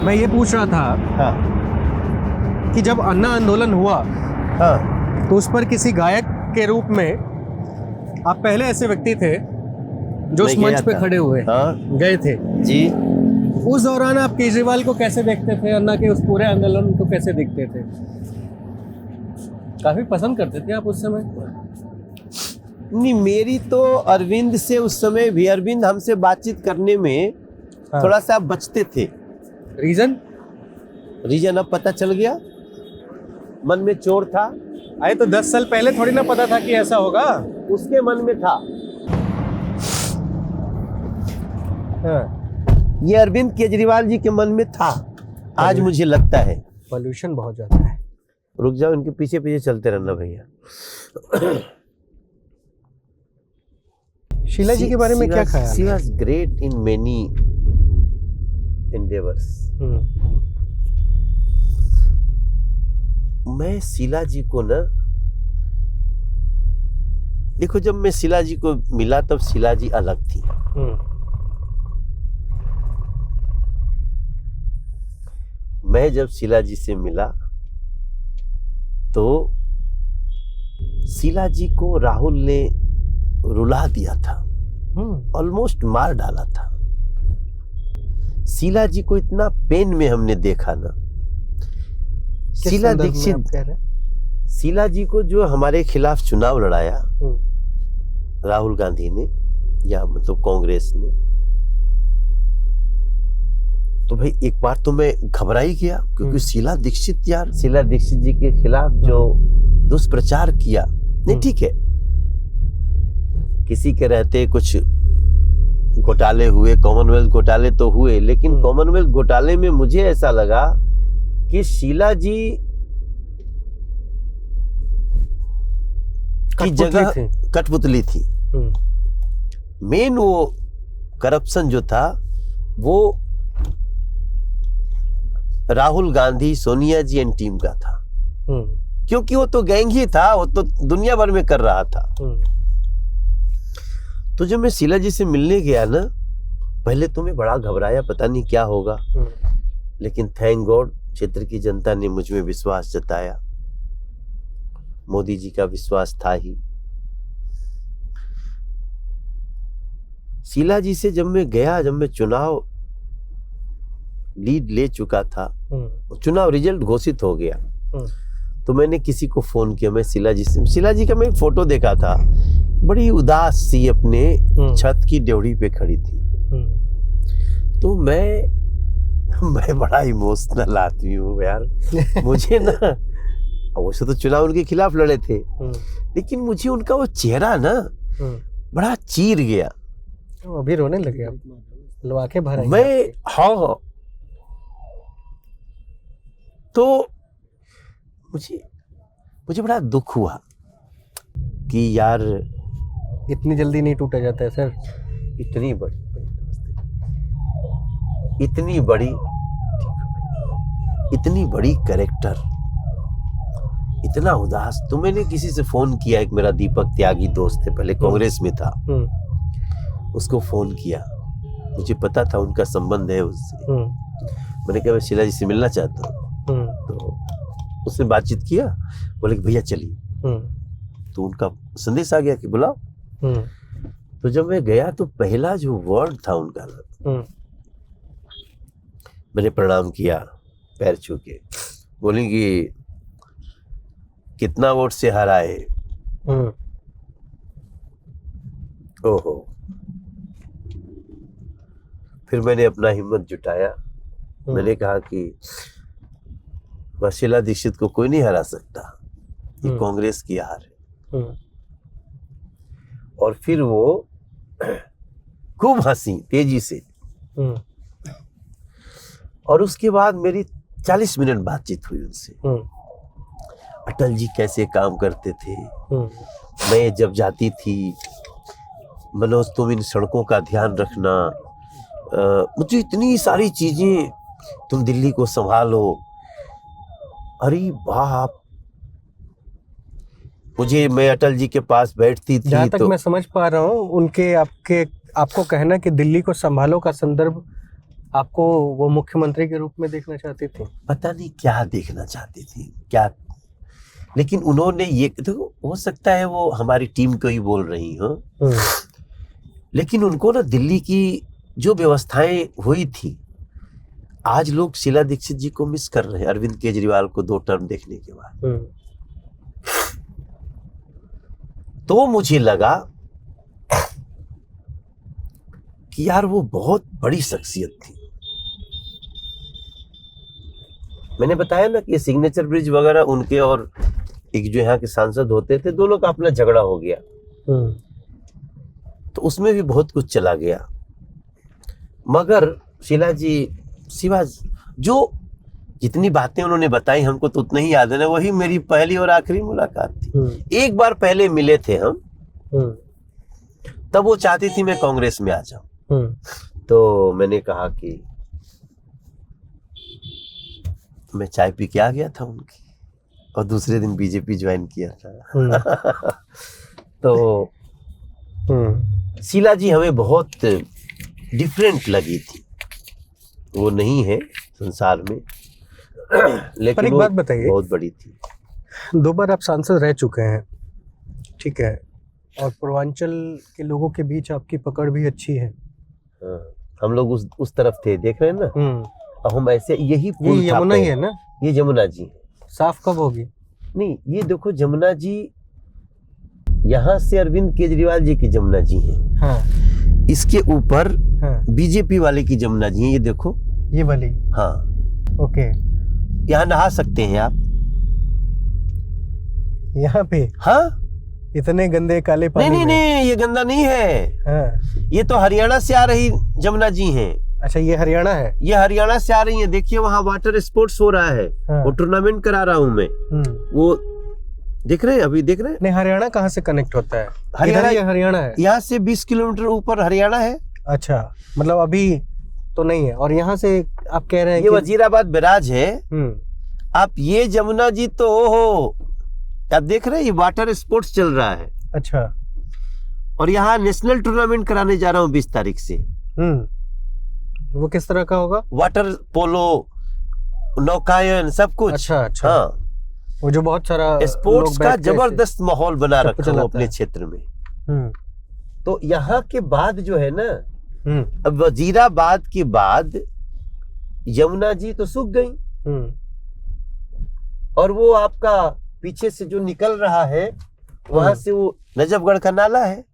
मैं ये पूछ रहा था हाँ कि जब अन्ना आंदोलन हुआ हाँ तो उस पर किसी गायक के रूप में आप पहले ऐसे व्यक्ति थे जो उस मैं मंच गया पे था। खड़े हुए हाँ गए थे। जी। उस दौरान आप केजरीवाल को कैसे देखते थे, अन्ना के उस पूरे आंदोलन को कैसे देखते थे? काफी पसंद करते थे आप उस समय? नहीं, मेरी तो अरविंद से उस समय भी, अरविंद हमसे बातचीत करने में हाँ। थोड़ा सा बचते थे। रीजन अब पता चल गया, मन में चोर था। आए तो 10 साल पहले थोड़ी ना पता था कि ऐसा होगा। उसके मन में था। हाँ। ये अरविंद केजरीवाल जी के मन में था, आज मुझे लगता है। पॉल्यूशन बहुत ज्यादा है। रुक जाओ, इनके पीछे पीछे चलते रहना भैया। शीला जी के बारे में क्या ख्याल She है? was great in many endeavors. मैं शीला जी को ना, देखो जब मैं शीला जी को मिला तब शीला जी अलग थी। मैं जब शीला जी से मिला तो शीला जी को राहुल ने रुला दिया था, ऑलमोस्ट मार डाला था। शीला जी को इतना पेन में हमने देखा ना। शीला दीक्षित, शीला जी को जो हमारे खिलाफ चुनाव लड़ाया राहुल गांधी ने या मतलब कांग्रेस ने, तो भाई एक बार तो मैं घबरा ही गया, क्योंकि शीला दीक्षित यार, शीला दीक्षित जी के खिलाफ जो दुष्प्रचार किया, नहीं ठीक है, किसी के रहते कुछ घोटाले हुए, कॉमनवेल्थ घोटाले तो हुए, लेकिन कॉमनवेल्थ घोटाले में मुझे ऐसा लगा कि शीला जी की जगह कठपुतली थी। मेन वो करप्शन जो था वो राहुल गांधी, सोनिया जी एंड टीम का था, क्योंकि वो तो गैंग ही था, वो तो दुनिया भर में कर रहा था। तो जब मैं शीला जी से मिलने गया ना, पहले तो मैं बड़ा घबराया, पता नहीं क्या होगा, लेकिन थैंक गॉड क्षेत्र की जनता ने मुझ में विश्वास जताया, मोदी जी का विश्वास था ही। शीला जी से जब मैं गया, जब मैं चुनाव लीड ले चुका था, चुनाव रिजल्ट घोषित हो गया, तो मैंने किसी को फोन किया, मैं शीला जी से, शीला जी का मैं एक फोटो देखा था, बड़ी उदास सी अपने छत की ड्योढ़ी पे खड़ी थी। तो मैं बड़ा इमोशनल आदमी हूँ यार। मुझे ना, वैसे तो चुनाव उनके खिलाफ लड़े थे, लेकिन मुझे उनका वो चेहरा ना बड़ा चीर गया। अभी रोने लगे आप, लो आंखें भर आई मैं, हाँ, तो मुझे बड़ा दुख हुआ कि यार इतनी जल्दी नहीं टूटा जाता है सर। इतनी बड़ी कैरेक्टर, इतना उदास। तो मैंने किसी से फोन किया, एक मेरा दीपक त्यागी दोस्त है, पहले कांग्रेस में था, उसको फोन किया, मुझे पता था उनका संबंध है उससे। मैंने कहा मैं शीला जी से मिलना चाहता हूँ, तो उसने बातचीत किया, बोले कि भैया चलिए। तो उनका संदेश आ गया कि बुलाओ। तो जब मैं गया तो पहला जो वर्ड था उनका ना, मैंने प्रणाम किया पैर छू के, बोले कि कितना वोट से हराए। ओहो। फिर मैंने अपना हिम्मत जुटाया, मैंने कहा कि शीला दीक्षित को कोई नहीं हरा सकता, ये कांग्रेस की हार है। और फिर वो खूब हंसी तेजी से, और उसके बाद मेरी 40 मिनट बातचीत हुई उनसे। अटल जी कैसे काम करते थे, मैं जब जाती थी, मनोज तुम इन सड़कों का ध्यान रखना, मुझे इतनी सारी चीजें, तुम दिल्ली को संभालो। अरे बाप, मैं अटल जी के पास बैठती थी, जहाँ तक मैं समझ पा रहा हूँ, उनके आपको कहना कि दिल्ली को संभालो का संदर्भ आपको वो मुख्यमंत्री के रूप में देखना चाहती थी? पता नहीं क्या देखना चाहती थी क्या, लेकिन उन्होंने ये तो हो सकता है वो हमारी टीम को ही बोल रही हो, लेकिन उनको ना दिल्ली की जो व्यवस्थाएं हुई थी, आज लोग शीला दीक्षित जी को मिस कर रहे हैं, अरविंद केजरीवाल को 2 टर्म देखने के बाद। तो मुझे लगा कि यार वो बहुत बड़ी शख्सियत थी। मैंने बताया ना कि सिग्नेचर ब्रिज वगैरह उनके और एक जो यहाँ के सांसद होते थे, दोनों का अपना झगड़ा हो गया, तो उसमें भी बहुत कुछ चला गया। मगर शीला जी सिवा जो जितनी बातें उन्होंने बताई हमको तो उतना ही याद है ना, वही मेरी पहली और आखिरी मुलाकात थी। एक बार पहले मिले थे हम, तब वो चाहती थी मैं कांग्रेस में आ जाऊं, तो मैंने कहा कि मैं चाय पी के आ गया था उनकी, और दूसरे दिन बीजेपी ज्वाइन किया था। तो शीला जी हमें बहुत डिफरेंट लगी थी, वो नहीं है संसार में, लेकिन पर एक बात बताइए, बहुत बड़ी थी। 2 बार आप सांसद रह चुके हैं, ठीक है, और पूर्वांचल के लोगों के बीच आपकी पकड़ भी अच्छी है। हाँ, हम लोग उस तरफ थे, देख रहे हैं ना, और हम ऐसे यही ये यमुना ही है ना? ये जमुना जी है। साफ कब होगी? नहीं, ये देखो जमुना जी, यहाँ से अरविंद केजरीवाल जी की जमुना जी है। हाँ। इसके ऊपर बीजेपी वाले की जमुना जी है, ये देखो, ये वाली। हाँ, ओके। यहाँ नहा सकते हैं आप, यहाँ पे? हाँ। इतने गंदे काले पानी नहीं, नहीं, नहीं, ये गंदा नहीं है। हाँ। ये तो हरियाणा से आ रही जमुना जी हैं। अच्छा, ये हरियाणा है? ये हरियाणा से आ रही है, देखिए वहाँ वाटर स्पोर्ट्स हो रहा है। हाँ। वो टूर्नामेंट करा रहा हूँ मैं, वो देख रहे हैं, अभी देख रहे हैं। नहीं, हरियाणा कहाँ से कनेक्ट होता है? हरियाणा है, यहाँ से 20 किलोमीटर ऊपर हरियाणा है। अच्छा, मतलब अभी तो नहीं है। और यहाँ से आप कह रहे हैं ये वजीराबाद बैराज है। आप ये जमुना जी तो हो, आप देख रहे हैं, ये वाटर स्पोर्ट्स चल रहा है। अच्छा। और यहाँ नेशनल टूर्नामेंट कराने जा रहा हूँ 20 तारीख से। वो किस तरह का होगा? वाटर पोलो, नौकायन, सब कुछ। अच्छा, अच्छा। हाँ, वो जो बहुत सारा स्पोर्ट्स का जबरदस्त माहौल बना रखा है अपने क्षेत्र में। तो यहाँ के बाद जो है ना, अब वजीराबाद के बाद यमुना जी तो सूख गई, और वो आपका पीछे से जो निकल रहा है वहां से वो नजफगढ़ का नाला है।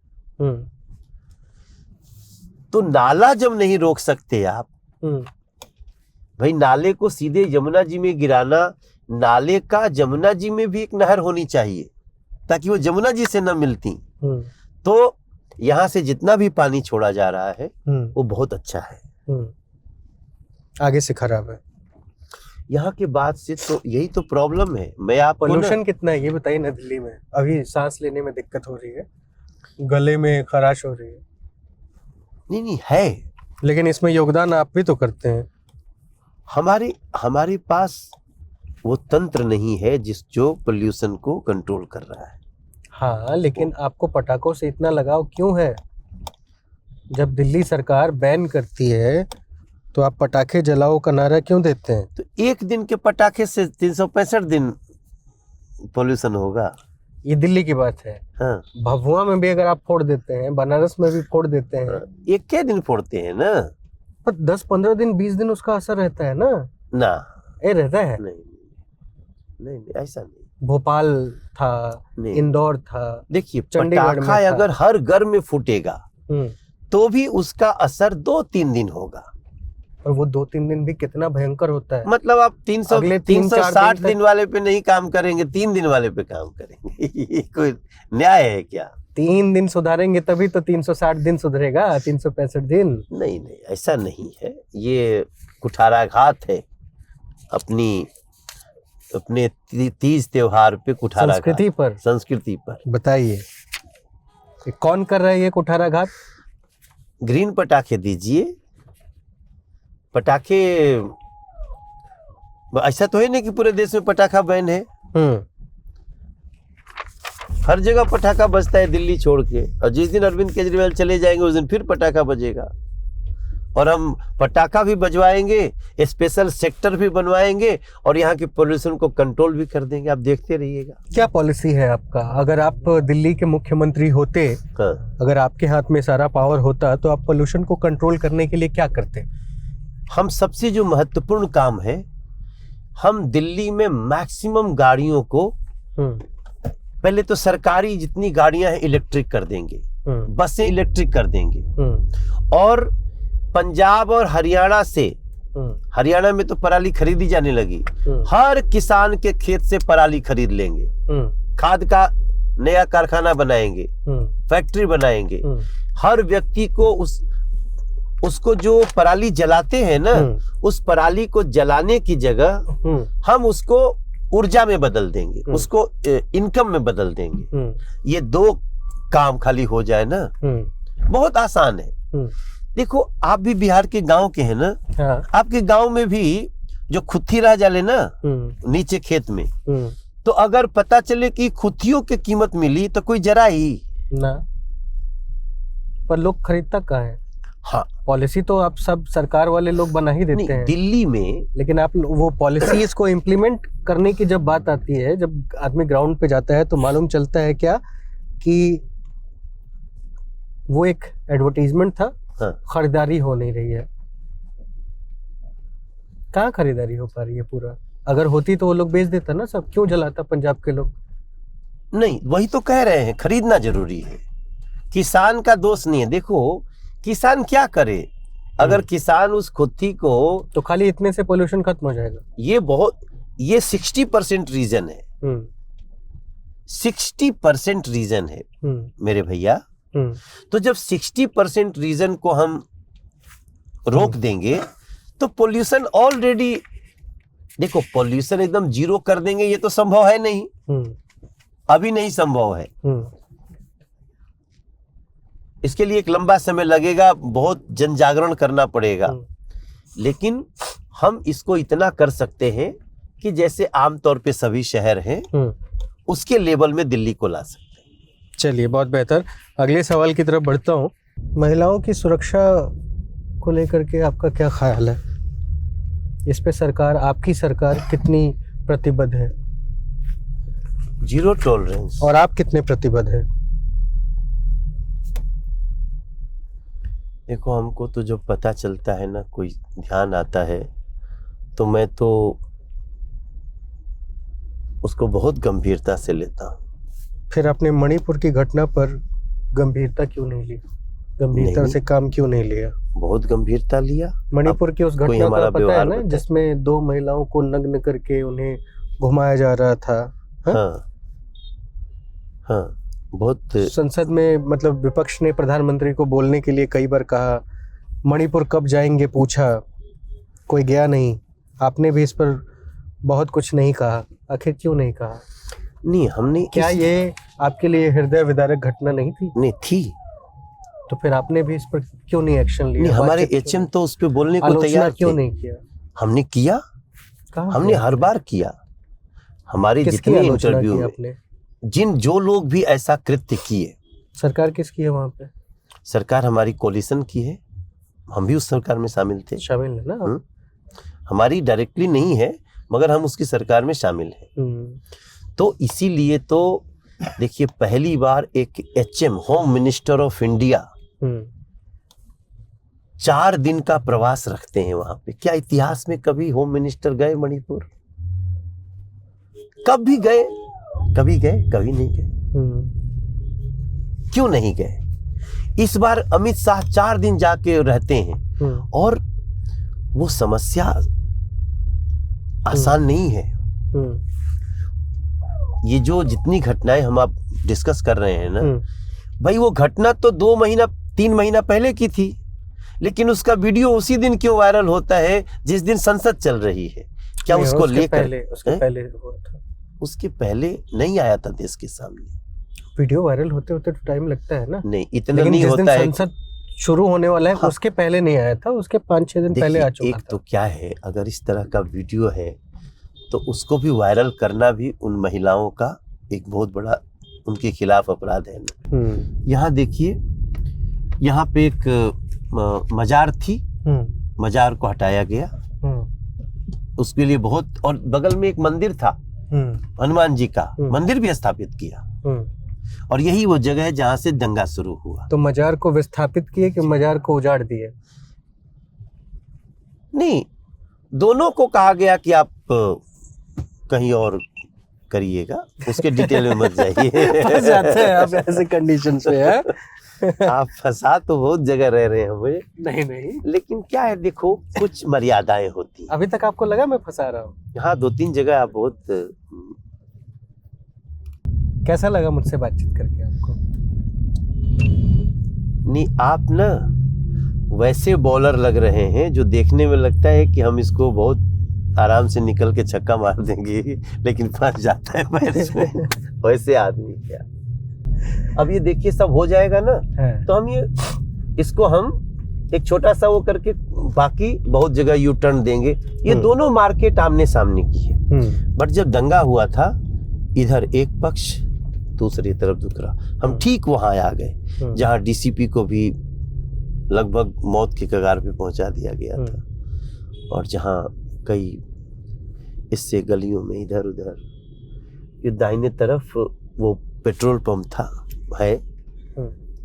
तो नाला जब नहीं रोक सकते आप, भाई नाले को सीधे यमुना जी में गिराना, नाले का यमुना जी में भी एक नहर होनी चाहिए ताकि वो यमुना जी से न मिलती। तो यहाँ से जितना भी पानी छोड़ा जा रहा है वो बहुत अच्छा है, आगे से खराब है। यहाँ के बाद से तो यही तो प्रॉब्लम है। मैं आपको पोल्यूशन कितना है ये बताइए ना दिल्ली में? अभी सांस लेने में दिक्कत हो रही है, गले में खराश हो रही है। नहीं है, लेकिन इसमें योगदान आप भी तो करते हैं। हमारे पास वो तंत्र नहीं है जो पोल्यूशन को कंट्रोल कर रहा है। हाँ, लेकिन आपको पटाखों से इतना लगाव क्यों है? जब दिल्ली सरकार बैन करती है तो आप पटाखे जलाओ का नारा क्यों देते हैं? तो एक दिन के पटाखे से 365 दिन पोल्यूशन होगा। ये दिल्ली की बात है। हाँ। भभुआ में भी अगर आप फोड़ देते हैं, बनारस में भी फोड़ देते हैं। हाँ। एक क्या दिन फोड़ते हैं ना, पर 10-15 दिन 20 दिन उसका असर रहता है ना? ये रहता है। नहीं, ऐसा नहीं। भोपाल था, इंदौर था। देखिए, पटाखा अगर हर घर में फूटेगा तो भी उसका असर 2-3 दिन होगा। और वो 2-3 दिन भी कितना भयंकर होता है। मतलब आप 360 दिन वाले पे नहीं काम करेंगे, 3 दिन वाले पे काम करेंगे। ये कोई न्याय है क्या? 3 दिन सुधारेंगे तभी तो 360 दिन सुधरेगा, 365 दिन। नहीं, ऐसा नहीं है। ये कुठाराघात है अपने तीज त्योहार पे, कुठाराघात संस्कृति पर। बताइए कौन कर रहा है ये कुठाराघात? ग्रीन पटाखे दीजिए। पटाखे ऐसा तो है नहीं कि पूरे देश में पटाखा बैन है। हर जगह पटाखा बजता है दिल्ली छोड़ के, और जिस दिन अरविंद केजरीवाल चले जाएंगे उस दिन फिर पटाखा बजेगा। और हम पटाखा भी बजवाएंगे, स्पेशल सेक्टर भी बनवाएंगे और यहाँ की पोल्यूशन को कंट्रोल भी कर देंगे। आप देखते रहिएगा। क्या पॉलिसी है आपका? अगर आप दिल्ली के मुख्यमंत्री होते, हाँ। अगर आपके हाथ में सारा पावर होता, तो आप पोल्यूशन को कंट्रोल करने के लिए क्या करते? हम सबसे जो महत्वपूर्ण काम है, हम दिल्ली में मैक्सिमम गाड़ियों को पहले तो सरकारी जितनी गाड़ियां हैं इलेक्ट्रिक कर देंगे, बसें इलेक्ट्रिक कर देंगे, और पंजाब और हरियाणा से, हरियाणा में तो पराली खरीदी जाने लगी, हर किसान के खेत से पराली खरीद लेंगे, खाद का नया कारखाना बनाएंगे, फैक्ट्री बनाएंगे। हर व्यक्ति को उसको जो पराली जलाते हैं ना, उस पराली को जलाने की जगह हम उसको ऊर्जा में बदल देंगे, उसको इनकम में बदल देंगे। ये 2 काम खाली हो जाए ना, बहुत आसान है। देखो, आप भी बिहार के गांव के हैं ना, हाँ। आपके गांव में भी जो खुत्थी रह जाले ना नीचे खेत में, तो अगर पता चले कि खुत्थियों की कीमत मिली तो कोई जरा ही ना, पर लोग खरीदता कहाँ है? हाँ, पॉलिसी तो आप सब सरकार वाले लोग बना ही देते हैं दिल्ली में, लेकिन आप वो पॉलिसीज को इम्प्लीमेंट करने की जब बात आती है, जब आदमी ग्राउंड पे जाता है, तो मालूम चलता है क्या कि वो एक एडवर्टाइजमेंट था, हाँ। खरीदारी हो नहीं रही है। कहाँ खरीदारी हो पा रही है? पूरा अगर होती तो वो लोग बेच देता ना सब। क्यों जलाता पंजाब के लोग? नहीं, वही तो कह रहे हैं, खरीदना जरूरी है। किसान का दोष नहीं है। देखो, किसान क्या करे? अगर किसान उस खुत्ती को, तो खाली इतने से पोल्यूशन खत्म हो जाएगा। ये 60% रीजन है, 60% रीजन है मेरे भैया। तो जब 60% रीजन को हम रोक देंगे तो पोल्यूशन ऑलरेडी, देखो, पोल्यूशन एकदम 0 कर देंगे ये तो संभव है नहीं, अभी नहीं संभव है। इसके लिए एक लंबा समय लगेगा, बहुत जन जागरण करना पड़ेगा, लेकिन हम इसको इतना कर सकते हैं कि जैसे आमतौर पे सभी शहर हैं उसके लेवल में दिल्ली को ला सकते हैं। चलिए, बहुत बेहतर। अगले सवाल की तरफ बढ़ता हूँ। महिलाओं की सुरक्षा को लेकर के आपका क्या ख्याल है? इस पे सरकार, आपकी सरकार कितनी प्रतिबद्ध है? 0 टॉलरेंस। और आप कितने प्रतिबद्ध हैं? देखो, हमको तो जब पता चलता है ना, कोई ध्यान आता है, तो मैं तो उसको बहुत गंभीरता से लेता हूँ। फिर आपने मणिपुर की घटना पर गंभीरता क्यों नहीं ली? गंभीरता से काम क्यों नहीं लिया? बहुत गंभीरता लिया। मणिपुर की उस घटना का पता है ना, जिसमें 2 महिलाओं को नग्न करके उन्हें घुमाया जा रहा था। हाँ, बहुत। संसद में मतलब विपक्ष ने प्रधानमंत्री को बोलने के लिए कई बार कहा, मणिपुर कब जाएंगे पूछा, कोई गया नहीं। आपने भी इस पर बहुत कुछ नहीं कहा, आखिर क्यों नहीं कहा? नहीं, हमने, क्या ये आपके लिए हृदय विदारक घटना नहीं थी? नहीं थी। तो फिर आपने भी इस पर क्यों नहीं एक्शन लिया? नहीं, हमारे एचएम तो उस पे बोलने को तैयार क्यों नहीं किया? हमने किया, हमने हर बार किया। हमारे जितने इंटरव्यू में जो लोग भी ऐसा कृत्य किए। सरकार किसकी है वहाँ पे? सरकार हमारी कोलिशन की है, हम भी उस सरकार में शामिल थे। शामिल है ना? हमारी डायरेक्टली नहीं है, मगर हम उसकी सरकार में शामिल हैं। तो इसीलिए तो देखिए, पहली बार एक HM, home minister of India, 4 दिन का प्रवास रखते हैं वहां पे। क्या इतिहास में कभी होम मिनिस्टर गए मणिपुर? कभी गए? कभी नहीं गए। क्यों नहीं गए? इस बार अमित शाह 4 दिन जाके रहते हैं, और वो समस्या आसान नहीं है। ये जो जितनी घटनाएं हम आप डिस्कस कर रहे हैं ना, भाई, वो घटना तो 2 महीना 3 महीना पहले की थी, लेकिन उसका वीडियो उसी दिन क्यों वायरल होता है जिस दिन संसद चल रही है? क्या उसको लेकर? उसके पहले नहीं आया था देश के सामने। वीडियो वायरल होते होते तो टाइम लगता है ना? नहीं, इतना नहीं होता है। संसद शुरू होने वाला है, हाँ, उसके पहले नहीं आया था, उसके 5-6 दिन पहले आ चुका था। एक तो क्या है, अगर इस तरह का वीडियो है तो उसको भी वायरल करना भी उन महिलाओं का एक बहुत बड़ा उनके खिलाफ अपराध है। यहाँ देखिए, यहाँ पे एक मजार थी, मजार को हटाया गया। उसके लिए बहुत, और बगल में एक मंदिर था हनुमान जी का, मंदिर भी स्थापित किया। और यही वो जगह है जहां से दंगा शुरू हुआ। तो मजार को विस्थापित किए कि मजार को उजाड़ दिए? नहीं, दोनों को कहा गया कि आप कहीं और करिएगा, उसके डिटेल में मत जाइए। फंस जाते हैं आप ऐसे कंडीशन में, है? आप फंसा तो बहुत जगह रह रहे हैं हमें। नहीं, लेकिन क्या है, देखो कुछ मर्यादाएं होती हैं। अभी तक आपको लगा मैं फंसा रहा हूँ? हाँ, 2-3 जगह आप बहुत। कैसा लगा मुझसे बातचीत करके आपको? नहीं, आप ना वैसे बॉलर लग रहे हैं जो देखने में लगता है कि हम इसको बहुत आराम से निकल के छक्का मार देंगे, लेकिन फंस जाता है मैच में। वैसे आदमी क्या। अब ये देखिए सब हो जाएगा ना, तो हम इसको हम एक छोटा सा वो करके बाकी बहुत जगह यू टर्न देंगे। ये दोनों मार्केट आमने सामने की है। बट जब दंगा हुआ था, इधर एक पक्ष, दूसरी तरफ दूसरा, हम ठीक वहां आ गए जहां डीसीपी को भी लगभग मौत के कगार पे पहुंचा दिया गया था, और जहां कई इससे गलियों में इधर उधर, ये दाहिने तरफ वो पेट्रोल पंप था, है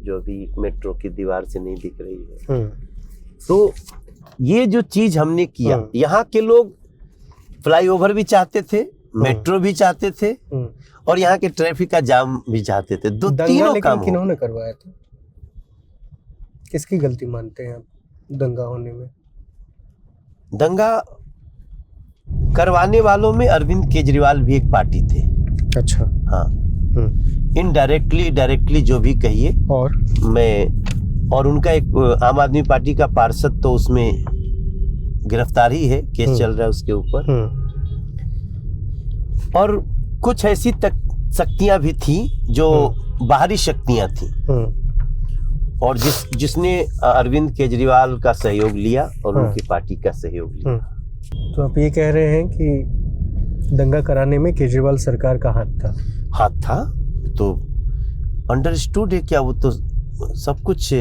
जो अभी मेट्रो की दीवार से नहीं दिख रही है। तो ये जो चीज हमने किया, यहाँ के लोग फ्लाईओवर भी चाहते थे, मेट्रो भी चाहते थे, और यहाँ के ट्रैफिक का जाम भी चाहते थे। तीनों काम किन्होंने करवाया था? किसकी गलती मानते हैं आप दंगा होने में? दंगा करवाने वालों में अरविंद केजरीवाल भी एक पार्टी थे। अच्छा। हाँ, इनडायरेक्टली डायरेक्टली जो भी कहिए। और उनका एक आम आदमी पार्टी का पार्षद तो उसमें गिरफ्तार ही है, केस चल रहा है उसके ऊपर। और कुछ ऐसी शक्तियां भी थी जो बाहरी शक्तियां थी, और जिसने अरविंद केजरीवाल का सहयोग लिया और उनकी पार्टी का सहयोग लिया। तो आप ये कह रहे हैं कि दंगा कराने में केजरीवाल सरकार का हाथ था? तो अंडरस्टूड है क्या, वो तो सब कुछ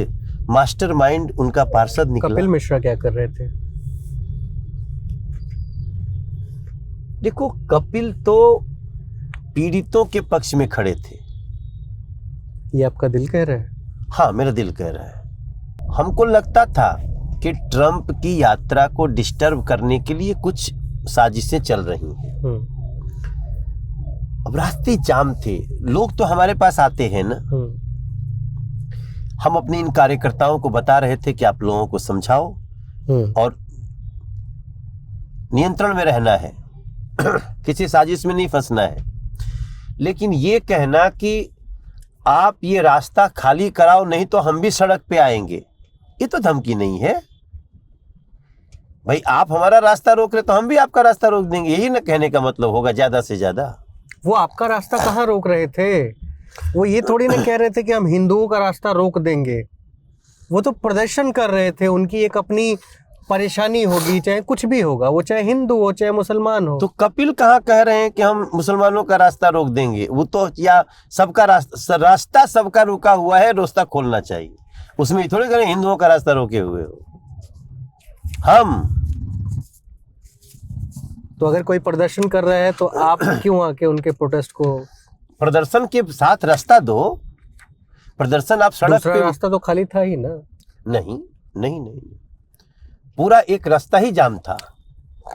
मास्टरमाइंड उनका पार्षद निकला। कपिल मिश्रा क्या कर रहे थे? देखो, कपिल तो पीड़ितों के पक्ष में खड़े थे। ये आपका दिल कह रहा है? हाँ, मेरा दिल कह रहा है। हमको लगता था कि ट्रंप की यात्रा को डिस्टर्ब करने के लिए कुछ साजिशें चल रही हैं। अब रास्ते जाम थे, लोग तो हमारे पास आते हैं ना। हम अपने इन कार्यकर्ताओं को बता रहे थे कि आप लोगों को समझाओ और नियंत्रण में रहना है, किसी साजिश में नहीं फंसना है। लेकिन ये कहना कि आप ये रास्ता खाली कराओ नहीं तो हम भी सड़क पे आएंगे, ये तो धमकी नहीं है भाई। आप हमारा रास्ता रोक रहे तो हम भी आपका रास्ता रोक देंगे, यही ना कहने का मतलब होगा ज्यादा से ज्यादा। वो आपका रास्ता कहाँ रोक रहे थे? वो ये थोड़ी ना कह रहे थे कि हम हिंदुओं का रास्ता रोक देंगे। वो तो प्रदर्शन कर रहे थे, उनकी एक अपनी परेशानी होगी, चाहे कुछ भी होगा, वो चाहे हिंदू हो चाहे मुसलमान हो। तो कपिल कहाँ कह रहे हैं कि हम मुसलमानों का रास्ता रोक देंगे? वो तो या सबका रास्ता सबका रुका हुआ है, रास्ता खोलना चाहिए। उसमें थोड़ी करें हिंदुओं का रास्ता रोके हुए हो हम। तो अगर कोई प्रदर्शन कर रहा है तो आप क्यों आके उनके प्रोटेस्ट को? प्रदर्शन के साथ रास्ता दो, प्रदर्शन आप सड़क पे। रास्ता तो खाली था ही ना? नहीं, पूरा एक रास्ता ही जाम था।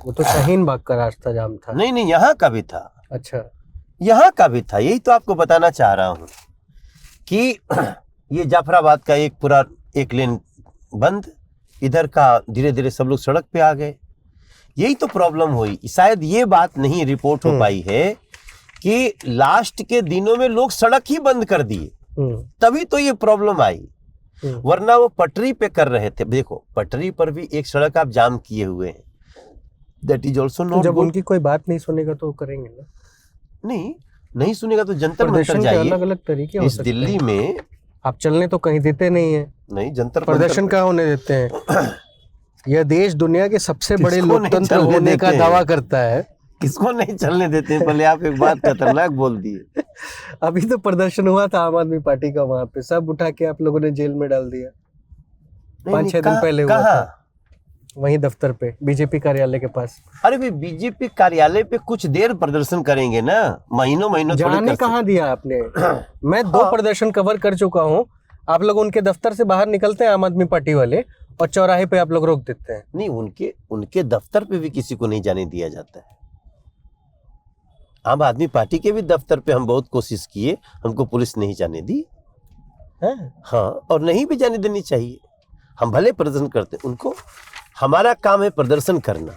वो तो शाहीन बाग का रास्ता जाम था। नहीं, यहाँ का भी था। अच्छा, यहाँ का भी था। यही तो आपको बताना चाह रहा हूँ कि ये जाफराबाद का एक पूरा एक लेन बंद, इधर का धीरे धीरे सब लोग सड़क पे आ गए। यही तो प्रॉब्लम हुई। शायद ये बात नहीं रिपोर्ट हो पाई है कि लास्ट के दिनों में लोग सड़क ही बंद कर दिए, तभी तो ये प्रॉब्लम आई। वरना वो पटरी पे कर रहे थे। देखो, पटरी पर भी एक सड़क आप जाम किए हुए हैं, दैट इज ऑल्सो नॉट। जब उनकी कोई बात नहीं सुनेगा तो करेंगे ना? नहीं सुनेगा तो जंतर मंतर जाइए। अलग अलग तरीके इस दिल्ली में आप चलने तो कहीं देते नहीं है। नहीं, जंतर प्रदर्शन कहाँ होने देते हैं? यह देश दुनिया के सबसे बड़े लोकतंत्र होने का दावा करता है। किसको नहीं चलने देते हैं? पहले आप एक बात खतरनाक बोल दिए। अभी तो प्रदर्शन हुआ था आम आदमी पार्टी का, वहां पे सब उठा के आप लोगों ने जेल में डाल दिया। 5-6 दिन पहले हुआ था। वहीं दफ्तर पे बीजेपी कार्यालय के पास। अरे भाई बीजेपी कार्यालय पे कुछ देर प्रदर्शन करेंगे ना, महीनों महीनों थोड़ी जाने कर कहाँ दिया आपने? मैं 2 हाँ। प्रदर्शन कवर कर चुका हूँ। आप लोग उनके दफ्तर से बाहर निकलते हैं आम आदमी पार्टी वाले, और चौराहे पे आप लोग रोक देते हैं। नहीं, उनके दफ्तर पे भी किसी को नहीं जाने दिया जाता है। आम आदमी पार्टी के भी दफ्तर पे हम बहुत कोशिश किए, हमको पुलिस नहीं जाने दी। हाँ, और नहीं भी जाने देनी चाहिए। हम भले प्रदर्शन करते, उनको, हमारा काम है प्रदर्शन करना।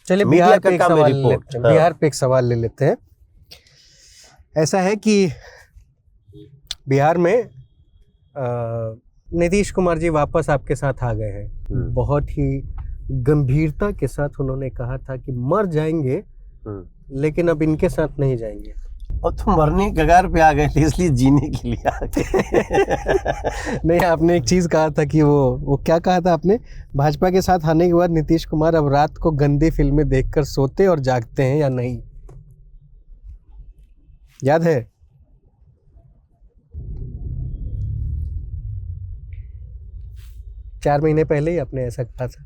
चलिए मीडिया बिहार का पे एक काम है सवाल रिपोर्ट। लेते हैं। हाँ। बिहार पे एक सवाल ले लेते हैं। ऐसा है कि बिहार में नीतीश कुमार जी वापस आपके साथ आ गए हैं। बहुत ही गंभीरता के साथ उन्होंने कहा था कि मर जाएंगे लेकिन अब इनके साथ नहीं जाएंगे। और तुम मरने के कगार पे आ गए थे, इसलिए जीने के लिए आ गए। नहीं, आपने एक चीज कहा था कि वो क्या कहा था आपने? भाजपा के साथ आने के बाद नीतीश कुमार अब रात को गंदी फिल्में देखकर सोते और जागते हैं या नहीं, याद है? चार महीने पहले ही आपने ऐसा कहा था।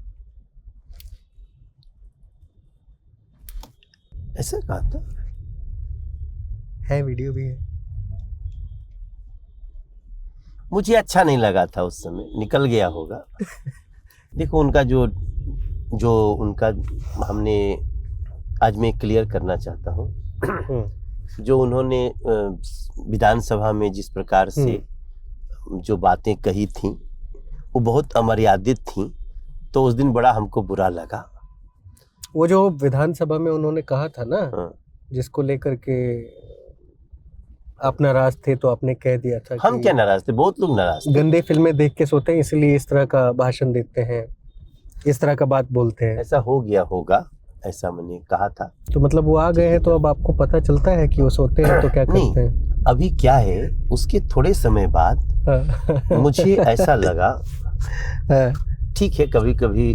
ऐसा कहा था? है, वीडियो भी है। मुझे अच्छा नहीं लगा था उस समय, निकल गया होगा। देखो उनका जो उनका हमने, आज मैं क्लियर करना चाहता हूँ, जो उन्होंने विधानसभा में जिस प्रकार से जो बातें कही थी वो बहुत अमर्यादित थी, तो उस दिन बड़ा हमको बुरा लगा। वो जो विधानसभा में उन्होंने कहा था ना, जिसको लेकर के आप नाराज थे, तो आपने कह दिया था हम क्या नाराज थे, बहुत लोग नाराज थे। गंदे फिल्में देख के सोते हैं इसलिए इस तरह का भाषण देते हैं, इस तरह का बात बोलते हैं। ऐसा हो गया होगा, ऐसा मैंने कहा था। तो मतलब वो आ गए हैं तो अब आपको पता चलता है कि वो सोते हैं तो क्या करते हैं? अभी क्या है, उसके थोड़े समय बाद मुझे ऐसा लगा, ठीक है, कभी कभी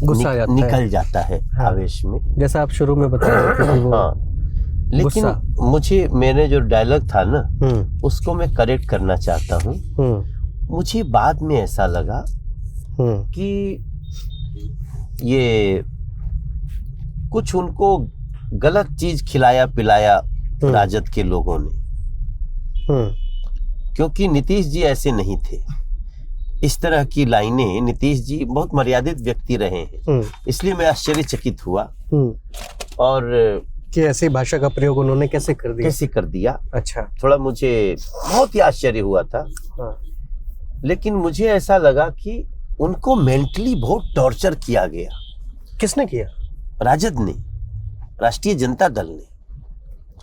गुस्सा निकल जाता है आवेश में, जैसा आप शुरू में बता रहे थे कि वो लेकिन मुझे, मैंने जो डायलॉग था ना, उसको मैं करेक्ट करना चाहता हूँ। मुझे बाद में ऐसा लगा कि ये कुछ उनको गलत चीज खिलाया पिलाया राजद के लोगों ने, क्योंकि नीतीश जी ऐसे नहीं थे। इस तरह की लाइनें, नीतीश जी बहुत मर्यादित व्यक्ति रहे हैं, इसलिए मैं आश्चर्यचकित हुआ। और कि ऐसी भाषा का प्रयोग उन्होंने कैसे कर दिया? अच्छा, थोड़ा मुझे बहुत ही आश्चर्य हुआ था। लेकिन मुझे ऐसा लगा कि उनको मेंटली बहुत टॉर्चर किया गया। किसने किया? राजद ने, राष्ट्रीय जनता दल ने।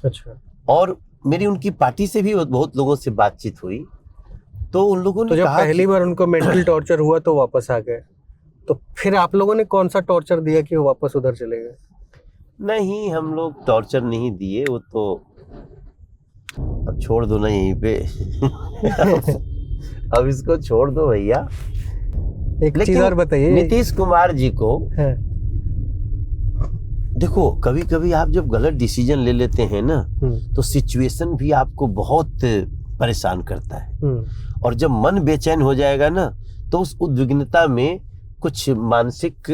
अच्छा। और मेरी उनकी पार्टी से भी बहुत लोगों से बातचीत हुई, तो उन लोगों ने तो जब कहा पहली बार उनको मेंटल टॉर्चर हुआ तो वापस आ गए, तो फिर आप लोगों ने कौन सा टॉर्चर दिया कि वो वापस उधर चले गए? नहीं, हम लोग टॉर्चर नहीं दिए, वो तो अब छोड़ दो ना यहीं पे। अब इसको छोड़ दो भैया। एक चीज और बताइए, नीतीश कुमार जी को देखो, कभी कभी आप जब गलत डिसीजन ले लेते हैं ना, तो सिचुएशन भी आपको बहुत परेशान करता है। और जब मन बेचैन हो जाएगा ना, तो उस उद्विग्नता में कुछ मानसिक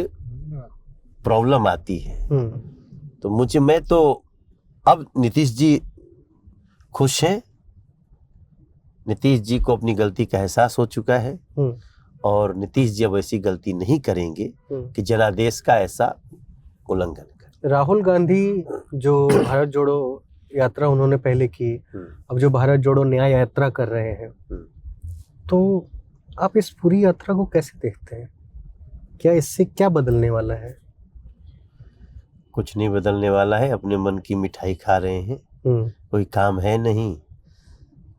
प्रॉब्लम आती है। तो मैं तो अब नीतीश जी खुश हैं, नीतीश जी को अपनी गलती का एहसास हो चुका है, और नीतीश जी अब ऐसी गलती नहीं करेंगे कि जनादेश का ऐसा उल्लंघन करें। राहुल गांधी जो भारत जोड़ो यात्रा उन्होंने पहले की, अब जो भारत जोड़ो न्याय यात्रा कर रहे हैं, तो आप इस पूरी यात्रा को कैसे देखते हैं? क्या इससे क्या बदलने वाला है? कुछ नहीं बदलने वाला है, अपने मन की मिठाई खा रहे हैं, कोई काम है नहीं।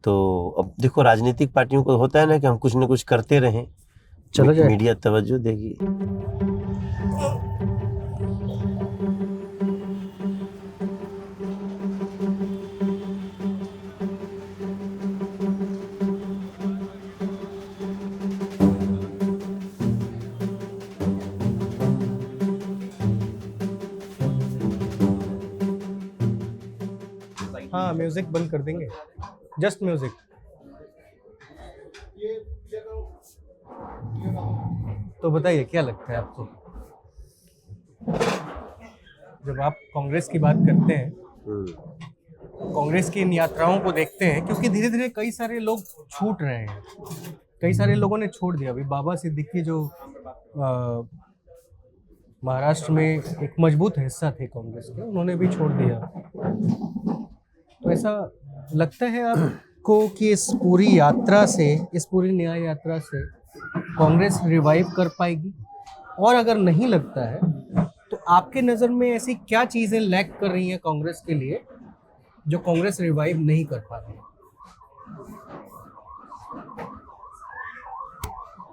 तो अब देखो, राजनीतिक पार्टियों को होता है ना कि हम कुछ न कुछ करते रहें, चलो जाए। मीडिया तवज्जो देगी। हाँ, म्यूजिक बंद कर देंगे, जस्ट म्यूजिक। तो बताइए क्या लगता है आपको, जब आप कांग्रेस की बात करते हैं, कांग्रेस की इन यात्राओं को देखते हैं, क्योंकि धीरे धीरे कई सारे लोग छूट रहे हैं, कई सारे लोगों ने छोड़ दिया। अभी बाबा सिद्दीकी जो महाराष्ट्र में एक मजबूत हिस्सा थे कांग्रेस के, उन्होंने भी छोड़ दिया। तो ऐसा लगता है आपको कि इस पूरी यात्रा से, इस पूरी न्याय यात्रा से कांग्रेस रिवाइव कर पाएगी? और अगर नहीं लगता है तो आपके नज़र में ऐसी क्या चीज़ें लैक कर रही हैं कांग्रेस के लिए जो कांग्रेस रिवाइव नहीं कर पा रही है?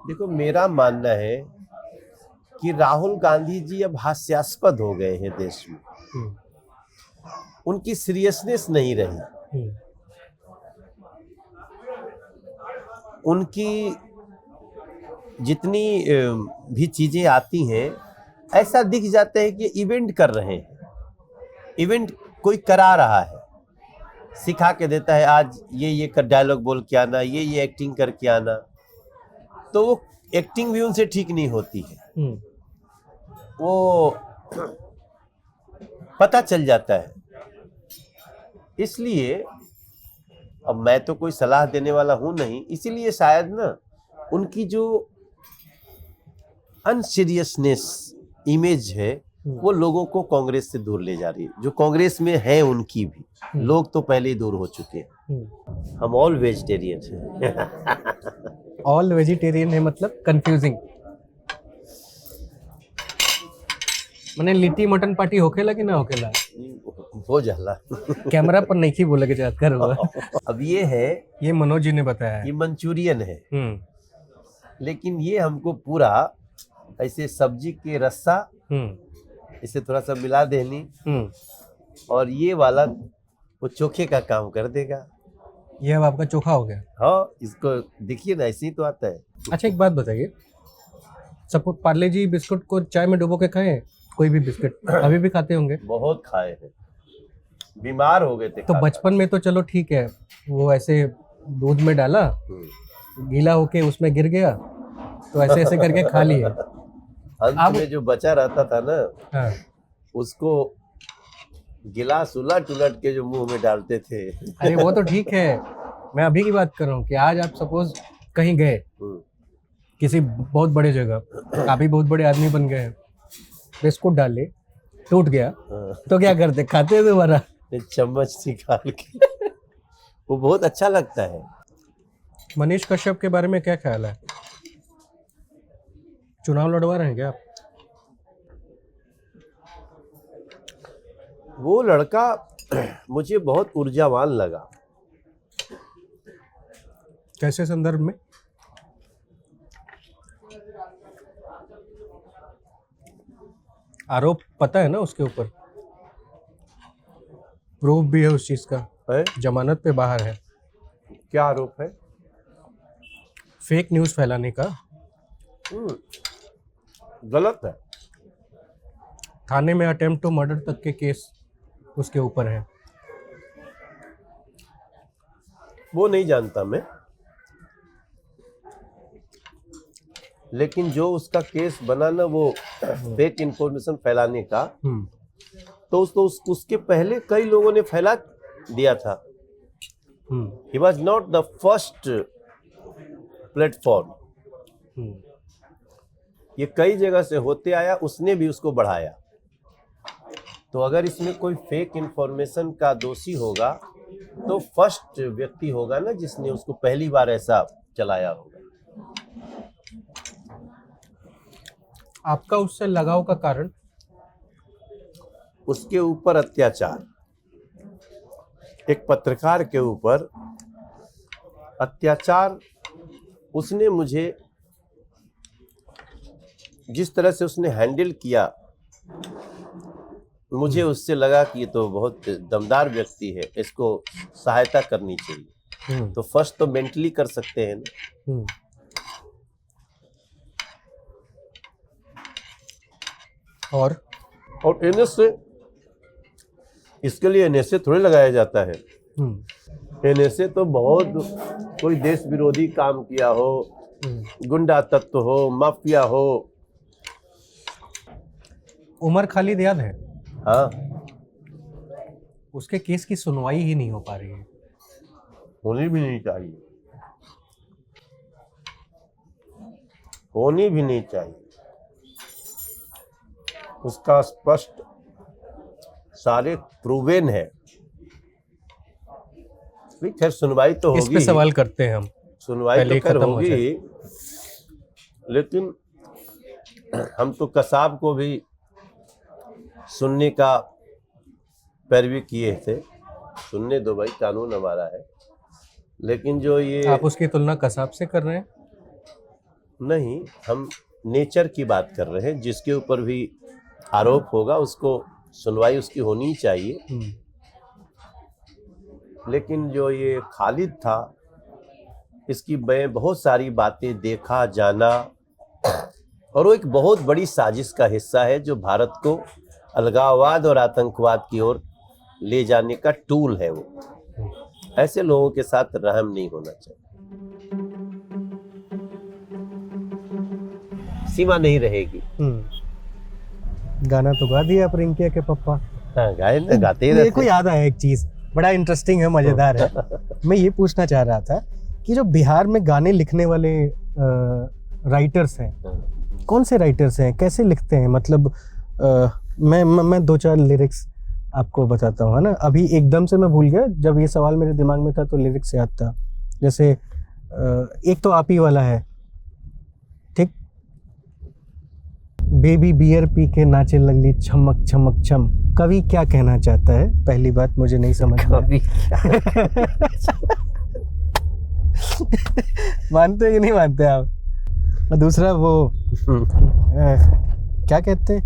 देखो, मेरा मानना है कि राहुल गांधी जी अब हास्यास्पद हो गए हैं देश में। उनकी सीरियसनेस नहीं रही। उनकी जितनी भी चीजें आती हैं, ऐसा दिख जाता है कि इवेंट कर रहे हैं, इवेंट कोई करा रहा है, सिखा के देता है, आज ये कर डायलॉग बोल के आना, ये एक्टिंग करके आना। तो वो एक्टिंग भी उनसे ठीक नहीं होती है, वो पता चल जाता है। इसलिए अब मैं तो कोई सलाह देने वाला हूं नहीं, इसीलिए शायद ना उनकी जो अनसीरियसनेस इमेज है वो लोगों को कांग्रेस से दूर ले जा रही है। जो कांग्रेस में है उनकी भी लोग तो पहले ही दूर हो चुके हैं। हम ऑल वेजिटेरियन हैं। ऑल वेजिटेरियन है मतलब कंफ्यूजिंग। मने लिट्टी मटन पार्टी होखेला कि ना होखेला? हो जाला। कैमरा पर नहीं की बोले के जात कर हुआ। अब ये है, ये मनोज जी ने बताया है, ये मंचूरियन है, लेकिन ये हमको पूरा ऐसे सब्जी के रस्सा इसे थोड़ा सा मिला देनी, और ये वाला वो चोखे का काम कर देगा। ये अब आपका चोखा हो गया। हाँ, इसको देखिए ना, ऐसे ही तो आता है। अच्छा, एक बात बताइए, सपोज पार्ले जी बिस्कुट को चाय में डुबो के खाए, कोई भी बिस्किट अभी भी खाते होंगे? बहुत खाए हैं, बीमार हो गए थे। तो बचपन में तो चलो ठीक है, वो ऐसे दूध में डाला, गीला होके उसमें गिर गया, तो ऐसे ऐसे करके खा लिए। अंत में जो बचा रहता था ना, हाँ, उसको गिलास उलट उलट के जो मुंह में डालते थे। अरे वो तो ठीक है, मैं अभी की बात कर रहा हूँ कि आज आप सपोज कहीं गए किसी बहुत बड़े जगह, आप भी बहुत बड़े आदमी बन गए, बिस्कुट डाले, टूट गया, तो क्या करते? खाते दोबारा? चम्मच निकाल के। वो बहुत अच्छा लगता है। मनीष कश्यप के बारे में क्या ख्याल है? चुनाव लड़वा रहे हैं क्या आप? वो लड़का मुझे बहुत ऊर्जावान लगा। कैसे संदर्भ में? आरोप पता है ना उसके ऊपर, प्रूफ भी है उस चीज का, है? जमानत पे बाहर है। क्या आरोप है? फेक न्यूज फैलाने का। गलत है। थाने में अटेम्प्ट टू मर्डर तक के केस उसके ऊपर है। वो नहीं जानता मैं, लेकिन जो उसका केस बना ना, वो फेक इंफॉर्मेशन फैलाने का, तो उसके पहले कई लोगों ने फैला दिया था। He was not the first platform. ये कई जगह से होते आया, उसने भी उसको बढ़ाया। तो अगर इसमें कोई फेक इंफॉर्मेशन का दोषी होगा तो फर्स्ट व्यक्ति होगा ना जिसने उसको पहली बार ऐसा चलाया होगा। आपका उससे लगाव का कारण? उसके ऊपर अत्याचार, एक पत्रकार के ऊपर अत्याचार, उसने मुझे जिस तरह से उसने हैंडल किया, मुझे उससे लगा कि ये तो बहुत दमदार व्यक्ति है, इसको सहायता करनी चाहिए। तो फर्स्ट तो मेंटली कर सकते हैं ना। और एनएसए, इसके लिए एनएसए थोड़े लगाया जाता है। एनएसए तो बहुत कोई देश विरोधी काम किया हो गुंडा तत्व हो, माफिया हो। उमर खालिद याद है? हाँ, उसके केस की सुनवाई ही नहीं हो पा रही है। होनी भी नहीं चाहिए, होनी भी नहीं चाहिए। उसका स्पष्ट सारे प्रूवेन है। खैर सुनवाई तो होगी, इस पे सवाल करते हैं हम, सुनवाई पहले तो खैर खत्म हो होगी, लेकिन हम तो कसाब को भी सुनने का पैरवी किए थे। सुनने दो भाई, कानून हमारा है। लेकिन जो ये आप उसकी तुलना कसाब से कर रहे हैं? नहीं, हम नेचर की बात कर रहे हैं। जिसके ऊपर भी आरोप होगा उसको सुनवाई उसकी होनी चाहिए। लेकिन जो ये खालिद था, इसकी मैं बहुत सारी बातें देखा जाना, और वो एक बहुत बड़ी साजिश का हिस्सा है जो भारत को अलगाववाद और आतंकवाद की ओर ले जाने का टूल है। वो ऐसे लोगों के साथ रहम नहीं होना चाहिए, सीमा नहीं रहेगी। गाना तो गा दिया आप रिंकिया के पप्पा। हाँ, गाए ना, गाते ही मेरे रहते को याद आया एक चीज, बड़ा इंटरेस्टिंग है, मजेदार है। मैं ये पूछना चाह रहा था कि जो बिहार में गाने लिखने वाले राइटर्स हैं, कौन से राइटर्स हैं, कैसे लिखते हैं? मतलब मैं दो चार लिरिक्स आपको बताता हूँ, है ना। अभी एकदम से मैं भूल गया, जब ये सवाल मेरे दिमाग में था तो लिरिक्स याद था। जैसे एक तो आप ही वाला है, ठीक, बेबी बियर पी के नाचे लगली छमक छमक छम। कवि क्या कहना चाहता है? पहली बात मुझे नहीं समझ में कभी मानते कि नहीं मानते आप? और दूसरा वो क्या कहते हैं,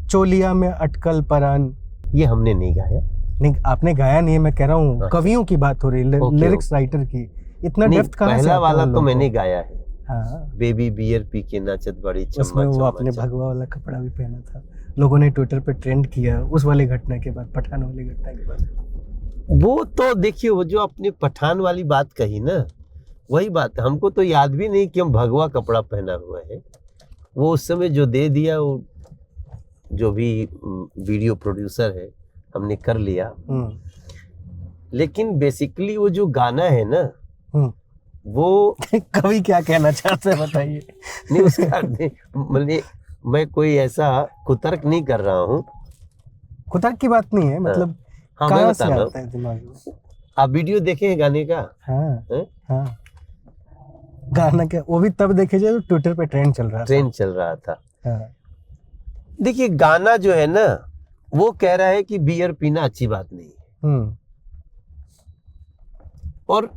चोलिया में अटकल परान। ये हमने नहीं गाया। नहीं, आपने गाया नहीं है, मैं कह रहा हूँ कवियों की बात हो रही है, लिरिक्स राइटर की। इतना डेप्थ कहाँ से पहला आता है वाला उन तो लोगों मैंने को? गाया है। हाँ, बेबी बियर पी के नाचत बड़ी छम्मा उसमें वो छम्मा अपने छम। भगवा वाला कपड़ा भी पहना था, लोगों ने ट्विटर पे ट्रेंड किया उस वाली घटना के बाद, पठान वाली घटना के बाद। वो तो देखिए, वो जो अपने पठान वाली बात कही ना, वही बात है। हमको तो याद भी नहीं कि हम भगवा कपड़ा पहना हुआ है। वो उस समय जो दे दिया, वो जो भी वीडियो प्रोड्यूसर है, हमने कर लिया। लेकिन बेसिकली वो जो गाना है ना, वो कवि क्या कहना चाहते हैं बताइए। नहीं, उसका मतलब मैं कोई ऐसा कुतर्क नहीं कर रहा हूँ। कुतर्क की बात नहीं है, मतलब हाँ, मैं कहाँ बता से रहा आता है दिमाग में? आप वीडियो देखे हैं गाने का? हाँ हैं? हाँ, गाना क्या, वो भी तब देखे जाए तो ट्विटर पे ट्रेंड चल रहा था। हाँ। देखिए, गाना जो है ना, वो कह रहा है कि बियर पीना अच्छी बात नहीं है। और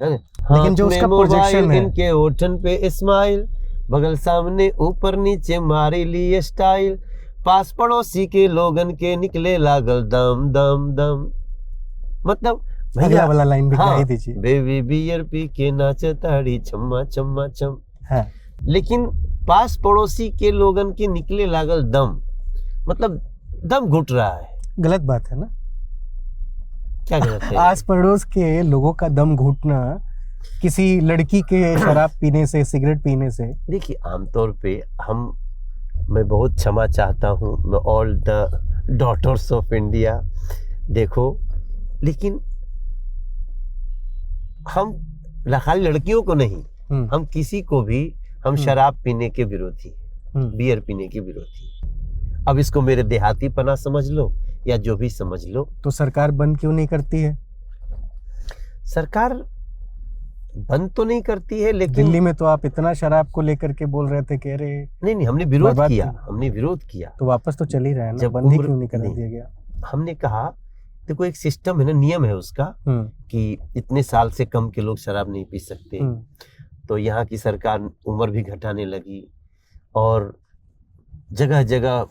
लेकिन जो उसका प्रोजेक्शन है, इनके होठन पे स्माइल, बगल सामने ऊपर नीचे मारे लिए स्टाइल, पास पड़ोसी के लोगन के निकले लागल दम दम दम। मतलब अगला वाला लाइन भी गा ही हाँ, दीजिए। बेबी बियर पी के नाचे ताड़ी छम्मा छम्मा छम। हाँ। लेकिन पास पड़ोसी के लोगन के निकले लागल दम, मतलब दम घुट रहा है। गलत बात है ना? क्या गलत है? आस पड़ोस के लोगों का दम घुटना किसी लड़की के शराब पीने से, सिगरेट पीने से? देखिए, आमतौर पे मैं बहुत क्षमा चाहता हूँ, मैं all the daughters of India, देखो, लेकिन हम खाली लड़कियों को नहीं, हम किसी को भी, हम शराब पीने के विरोधी, बियर पीने के विरोधी। अब इसको मेरे देहाती पना समझ लो या जो भी समझ लो। तो सरकार बंद क्यों नहीं करती है? सरकार बंद तो नहीं करती है, लेकिन दिल्ली में तो आप इतना शराब को लेकर के बोल रहे थे, कह रहे नहीं, हमने विरोध किया, हमने विरोध किया। तो वापस तो चल ही रहा है ना, जब बंद ही क्यों नहीं करा दिया गया? हमने कहा देखो, एक सिस्टम है ना, नियम है उसका कि इतने साल से कम के लोग शराब नहीं पी सकते। तो यहाँ की सरकार उम्र भी घटाने लगी और जगह जगह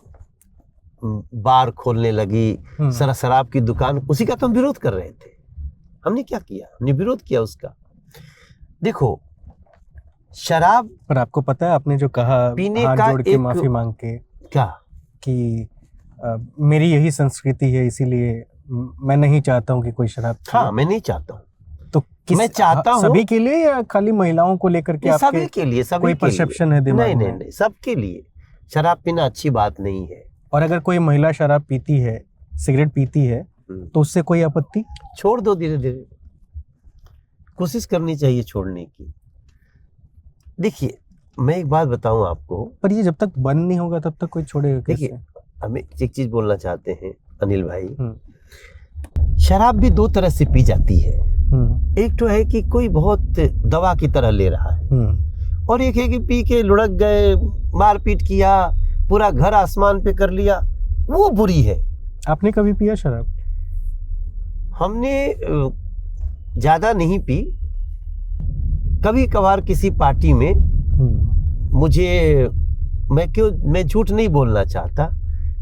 बार खोलने लगी, शराब की दुकान, उसी का तो हम विरोध कर रहे थे। हमने क्या किया? हमने विरोध किया उसका। देखो, शराब, पर आपको पता है आपने जो कहा पीने हाथ का जोड़ के माफी मांग के, क्या कि मेरी यही संस्कृति है, इसीलिए मैं नहीं चाहता हूँ कि कोई शराब। हाँ, मैं नहीं चाहता हूँ, तो मैं चाहता हूँ सभी के लिए या खाली महिलाओं को लेकर के आपके सभी के लिए, सभी कोई के लिए। परसेप्शन है दिमाग नहीं में? नहीं नहीं, सबके लिए शराब पीना अच्छी बात नहीं है। और अगर कोई महिला शराब पीती है, सिगरेट पीती है, तो उससे कोई आपत्ति? छोड़ दो, धीरे धीरे कोशिश करनी चाहिए छोड़ने की। देखिए मैं एक बात बताऊं आपको, पर ये जब तक बंद नहीं होगा तब तक कोई छोड़ेगा कैसे? देखिए हमें एक चीज बोलना चाहते हैं अनिल भाई, शराब भी दो तरह से पी जाती है। एक तो है कि कोई बहुत दवा की तरह ले रहा है, और एक है कि पी के लुढ़क गए, मारपीट किया, पूरा घर आसमान पे कर लिया, वो बुरी है। आपने कभी पिया शराब? हमने ज्यादा नहीं पी, कभी कभार किसी पार्टी में मुझे, मैं झूठ नहीं बोलना चाहता,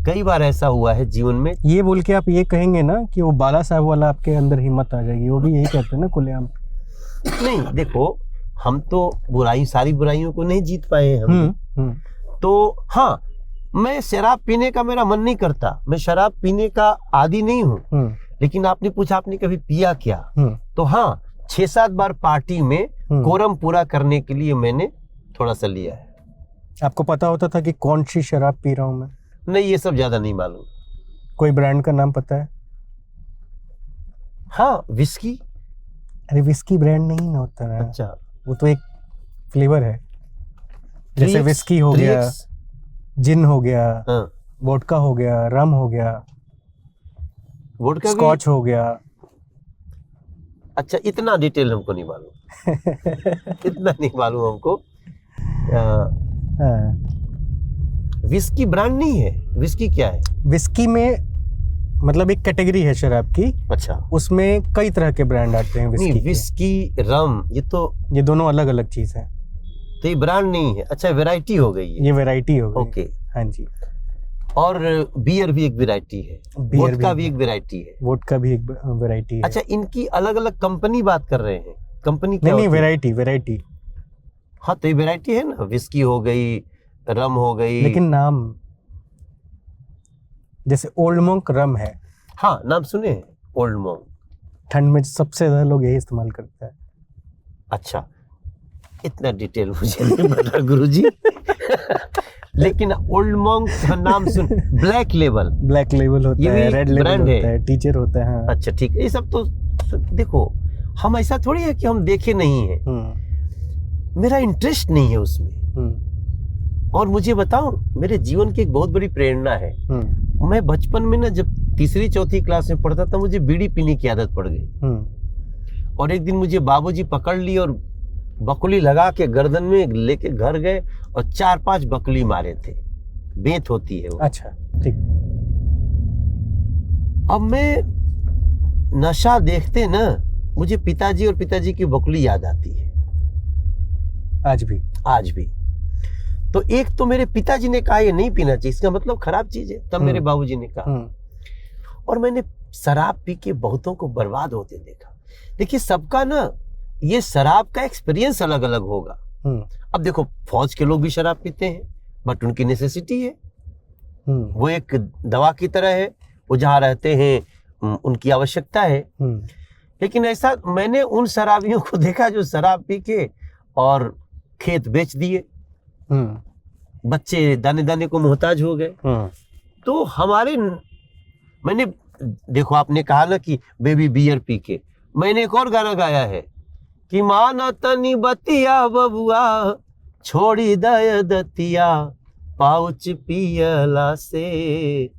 कई बार ऐसा हुआ है जीवन में। ये बोल के आप ये कहेंगे ना कि वो बाला साहब वाला आपके अंदर हिम्मत आ जाएगी, वो भी यही कहते हैं ना खुलेआम। नहीं देखो, हम तो सारी बुराइयों को नहीं जीत पाए हम। तो हाँ, मैं शराब पीने का मेरा मन नहीं करता, मैं शराब पीने का आदी नहीं हूँ। लेकिन आपने पूछा आपने कभी पिया क्या, तो हाँ 6-7 बार पार्टी में कोरम पूरा करने के लिए मैंने थोड़ा सा लिया है। आपको पता होता था कि कौन सी शराब पी रहा हूँ मैं? नहीं, ये सब ज्यादा नहीं मालूम। कोई ब्रांड का नाम पता है? हाँ, विस्की। अरे विस्की ब्रांड नहीं ना होता है। अच्छा, वो तो एक फ्लेवर है, जैसे विस्की हो गया, जिन हो गया, हाँ, वोडका हो गया, रम हो गया, वोडका, स्कॉच हो गया। अच्छा, इतना डिटेल हमको नहीं मालूम। इतना नहीं मालूम हमको। विस्की ब्रांड नहीं है, विस्की क्या है? विस्की में मतलब एक कैटेगरी है शराब की। अच्छा, उसमें कई तरह के ब्रांड आते हैं विस्की नहीं, विस्की, रम, ये दोनों अलग अलग चीज है, तो ये ब्रांड नहीं है। अच्छा, वैरायटी हो गई है, ये वैरायटी हो गई। ओके, हाँ जी। और बियर भी एक वैरायटी है, वोडका भी एक वैरायटी है। वोडका भी एक वैरायटी है। अच्छा, इनकी अलग अलग कंपनी बात कर रहे हैं, कंपनी क्या? नहीं, वैरायटी। हाँ, तो ये वैरायटी है ना, विस्की हो गई, रम हो गई। लेकिन नाम जैसे ओल्ड मोंक रम है। हाँ, नाम सुने हैं, ओल्ड मोंक। ठंड में सबसे ज्यादा लोग यही इस्तेमाल करते हैं। अच्छा, इतना डिटेल मुझे नहीं पता गुरुजी। लेकिन ओल्ड मोंक का नाम सुन। ब्लैक लेबल होता है, रेड लेबल होता है, टीचर होता है। हाँ। अच्छा ठीक है, ये सब तो देखो, हम ऐसा थोड़ी है कि हम देखे नहीं है, मेरा इंटरेस्ट नहीं है उसमें। और मुझे बताऊं, मेरे जीवन की एक बहुत बड़ी प्रेरणा है। मैं बचपन में ना, जब 3री-4थी क्लास में पढ़ता था, मुझे बीड़ी पीने की आदत पड़ गई। और एक दिन मुझे बाबूजी पकड़ लिए और बकुली लगा के गर्दन में लेके घर गए और 4-5 बकुली मारे थे। बेंत होती है वो। अच्छा, ठीक। अब मैं नशा देखते ना, मुझे पिताजी और पिताजी की बकुली याद आती है आज भी। तो एक तो मेरे पिताजी ने कहा ये नहीं पीना चाहिए, इसका मतलब खराब चीज है। तब मेरे बाबूजी ने कहा, और मैंने शराब पी के बहुतों को बर्बाद होते देखा। देखिए, सबका ना ये शराब का एक्सपीरियंस अलग अलग होगा। अब देखो, फौज के लोग भी शराब पीते हैं, बट उनकी नेसेसिटी है, वो एक दवा की तरह है, वो जहाँ रहते हैं उनकी आवश्यकता है। लेकिन ऐसा मैंने उन शराबियों को देखा जो शराब पी के और खेत बेच दिए, बच्चे दाने दाने को मोहताज हो गए। तो मैंने देखो, आपने कहा ना कि बेबी बियर पी के, मैंने एक और गाना गाया है कि माना तनी बतिया बबुआ छोड़ी दय दतिया, पाउच पियला से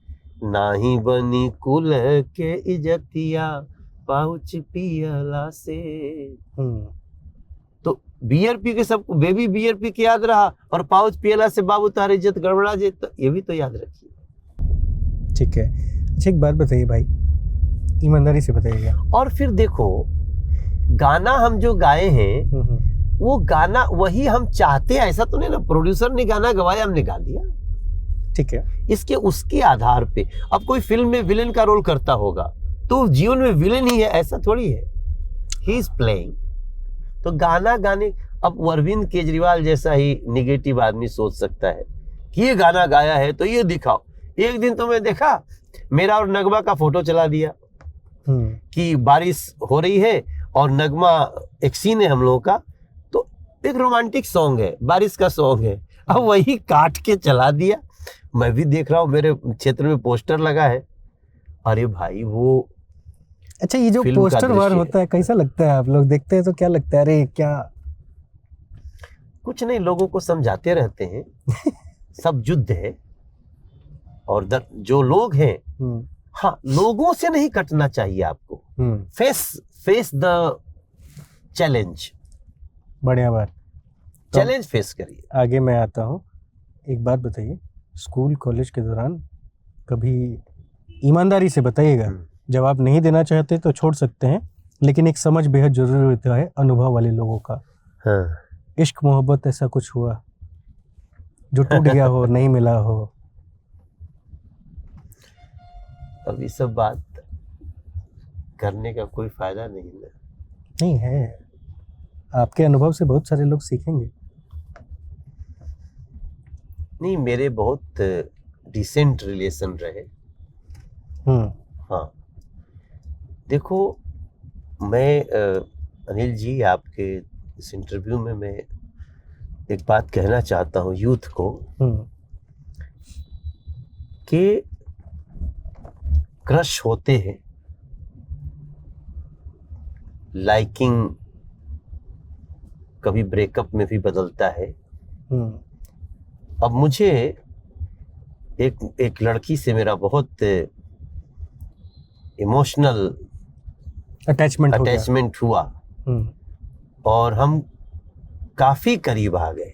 नाही बनी कुल के इजतिया, पाउच पियला से। तो बियर पी के सबको बेबी बियर पी के याद रहा, और पाउच पियला से बाबू तारी इज्जत गड़बड़ा जे, तो ये भी तो याद रखिए। ठीक है। अच्छा, एक बात बताइए भाई, ईमानदारी से बताइएगा। और फिर देखो, गाना हम जो गाए हैं, वो गाना वही हम चाहते हैं, ऐसा तो नहीं ना प्रोड्यूसर ने गाना गवाया हमने गा दिया। ठीक है, इसके उसके आधार पे। अब कोई फिल्म में विलेन का रोल करता होगा तो जीवन में विलेन ही है, ऐसा थोड़ी है, ही इज प्लेइंग। तो गाना गाने, अब अरविंद केजरीवाल जैसा ही निगेटिव आदमी सोच सकता है कि ये गाना गाया है तो ये दिखाओ। एक दिन तो मैं देखा, मेरा और नगमा का फोटो चला दिया कि बारिश हो रही है और नगमा एक सीन है हम लोगों का, तो एक रोमांटिक सॉन्ग है, बारिश का सॉन्ग है, अब वही काट के चला दिया। मैं भी देख रहा हूँ, मेरे क्षेत्र में पोस्टर लगा है। अरे भाई वो अच्छा, ये जो फिल्म का पोस्टर वार दृश्य होता है कैसा लगता है? आप लोग देखते हैं तो क्या लगता है? अरे क्या कुछ नहीं, लोगों को समझाते रहते हैं सब युद्ध है, और जो लोग हैं, हाँ, लोगों से नहीं कटना चाहिए आपको। फेस द चैलेंज, बढ़िया बात। चैलेंज फेस करिए। आगे मैं आता हूँ। एक बात बताइए, स्कूल कॉलेज के दौरान कभी, ईमानदारी से बताइएगा, जवाब नहीं देना चाहते तो छोड़ सकते हैं, लेकिन एक समझ बेहद जरूरी होता है अनुभव वाले लोगों का। हाँ। इश्क मोहब्बत ऐसा कुछ हुआ जो टूट गया हो, नहीं मिला हो? अब ये सब बात करने का कोई फायदा नहीं है। नहीं है, आपके अनुभव से बहुत सारे लोग सीखेंगे। नहीं, मेरे बहुत डिसेंट रिलेशन रहे। हाँ, देखो, मैं अनिल जी, आपके इस इंटरव्यू में मैं एक बात कहना चाहता हूँ यूथ को कि क्रश होते हैं, लाइकिंग कभी ब्रेकअप में भी बदलता है। अब मुझे एक लड़की से मेरा बहुत इमोशनल अटैचमेंट हुआ और हम काफी करीब आ गए।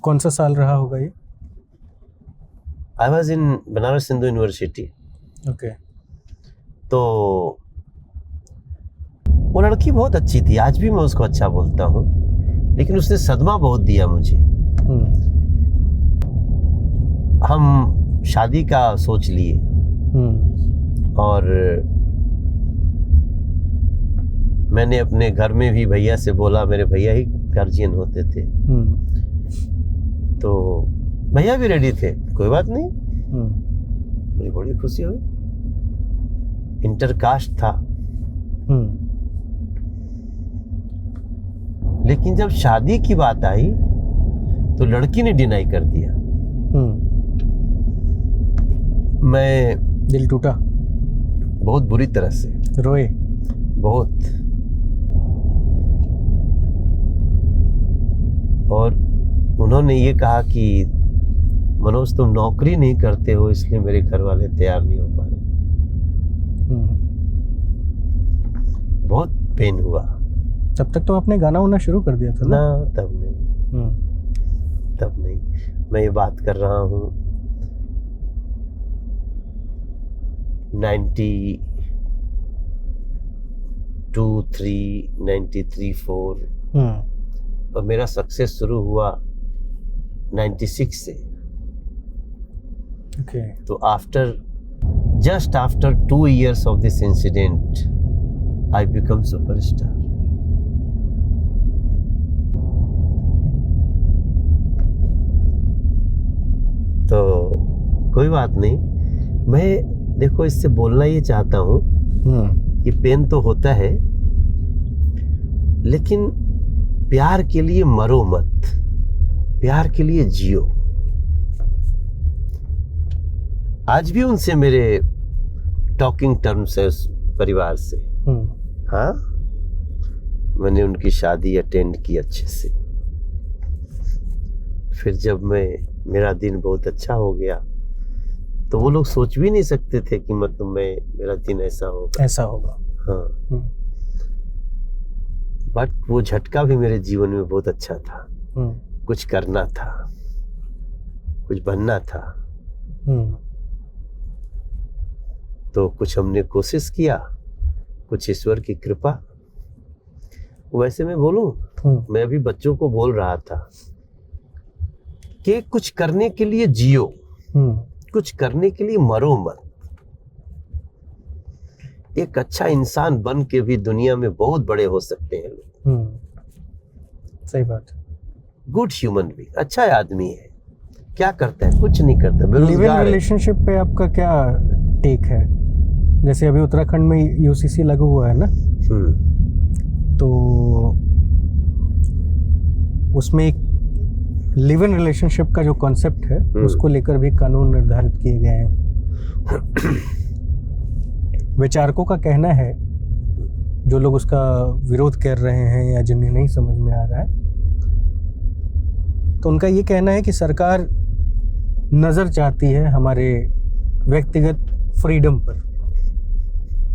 कौन सा साल रहा होगा ये? I was in Banaras Hindu university. Okay. तो वो लड़की बहुत अच्छी थी, आज भी मैं उसको अच्छा बोलता हूँ, लेकिन उसने सदमा बहुत दिया मुझे। हम शादी का सोच लिए और मैंने अपने घर में भी भैया से बोला, मेरे भैया ही गार्जियन होते थे, तो भैया भी रेडी थे, कोई बात नहीं। मुझे बड़ी खुशी हुई, इंटरकास्ट था। लेकिन जब शादी की बात आई तो लड़की ने डिनाई कर दिया। मैं दिल टूटा बहुत बुरी तरह से, रोए बहुत। और उन्होंने ये कहा कि मनोज, तुम नौकरी नहीं करते हो, इसलिए मेरे घर वाले तैयार नहीं हो पा रहे। बहुत पेन हुआ। तब तक तो आपने गाना वाना शुरू कर दिया था ना? तब नहीं, तब नहीं। मैं ये बात कर रहा हूँ 92, 3, 93, 4 और मेरा सक्सेस शुरू हुआ 96 से। Okay. तो just after 2 years of this incident, I become superstar. तो कोई बात नहीं, मैं देखो इससे बोलना ये चाहता हूँ कि पेन तो होता है, लेकिन प्यार के लिए मरो मत, प्यार के लिए जियो। आज भी उनसे मेरे टॉकिंग टर्म्स है, उस परिवार से। हाँ, मैंने उनकी शादी अटेंड की अच्छे से। फिर जब मेरा दिन बहुत अच्छा हो गया तो वो लोग सोच भी नहीं सकते थे कि मतलब मेरा दिन ऐसा होगा। हाँ, बट वो झटका भी मेरे जीवन में बहुत अच्छा था। कुछ करना था, कुछ बनना था, तो कुछ हमने कोशिश किया, कुछ ईश्वर की कृपा। वैसे मैं बोलूं, मैं अभी बच्चों को बोल रहा था कि कुछ करने के लिए जियो, कुछ करने के लिए मरो मत। एक अच्छा इंसान बन के भी दुनिया में बहुत बड़े हो सकते हैं लोग। सही बात। गुड ह्यूमन बीइंग, अच्छा आदमी है, क्या करता है? कुछ नहीं करता, लिव इन रिलेशनशिप पे आपका क्या टेक है? जैसे अभी उत्तराखंड में यूसीसी लागू हुआ है ना, तो उसमें एक लिव इन रिलेशनशिप का जो कॉन्सेप्ट है उसको लेकर भी कानून निर्धारित किए गए हैं। विचारकों का कहना है, जो लोग उसका विरोध कर रहे हैं या जिन्हें नहीं समझ में आ रहा है, तो उनका ये कहना है कि सरकार नज़र चाहती है हमारे व्यक्तिगत फ्रीडम पर।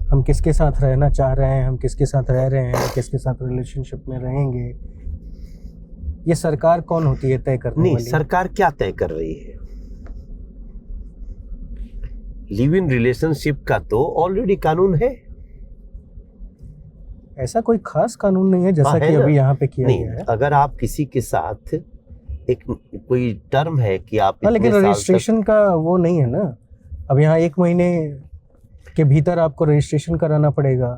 हम किसके साथ रहना चाह रहे हैं, हम किसके साथ रह रहे हैं, किसके साथ रिलेशनशिप में रहेंगे, ये सरकार कौन होती है तय करने नहीं, वाली? सरकार क्या तय कर रही है? लिव इन रिलेशनशिप का तो ऑलरेडी कानून है। ऐसा कोई खास कानून नहीं है जैसा कि अभी यहाँ पे किया गया है। अगर आप किसी के साथ एक कोई टर्म है कि आप लेकिन रजिस्ट्रेशन का वो नहीं है ना। अब यहाँ 1 महीने के भीतर आपको रजिस्ट्रेशन कराना पड़ेगा,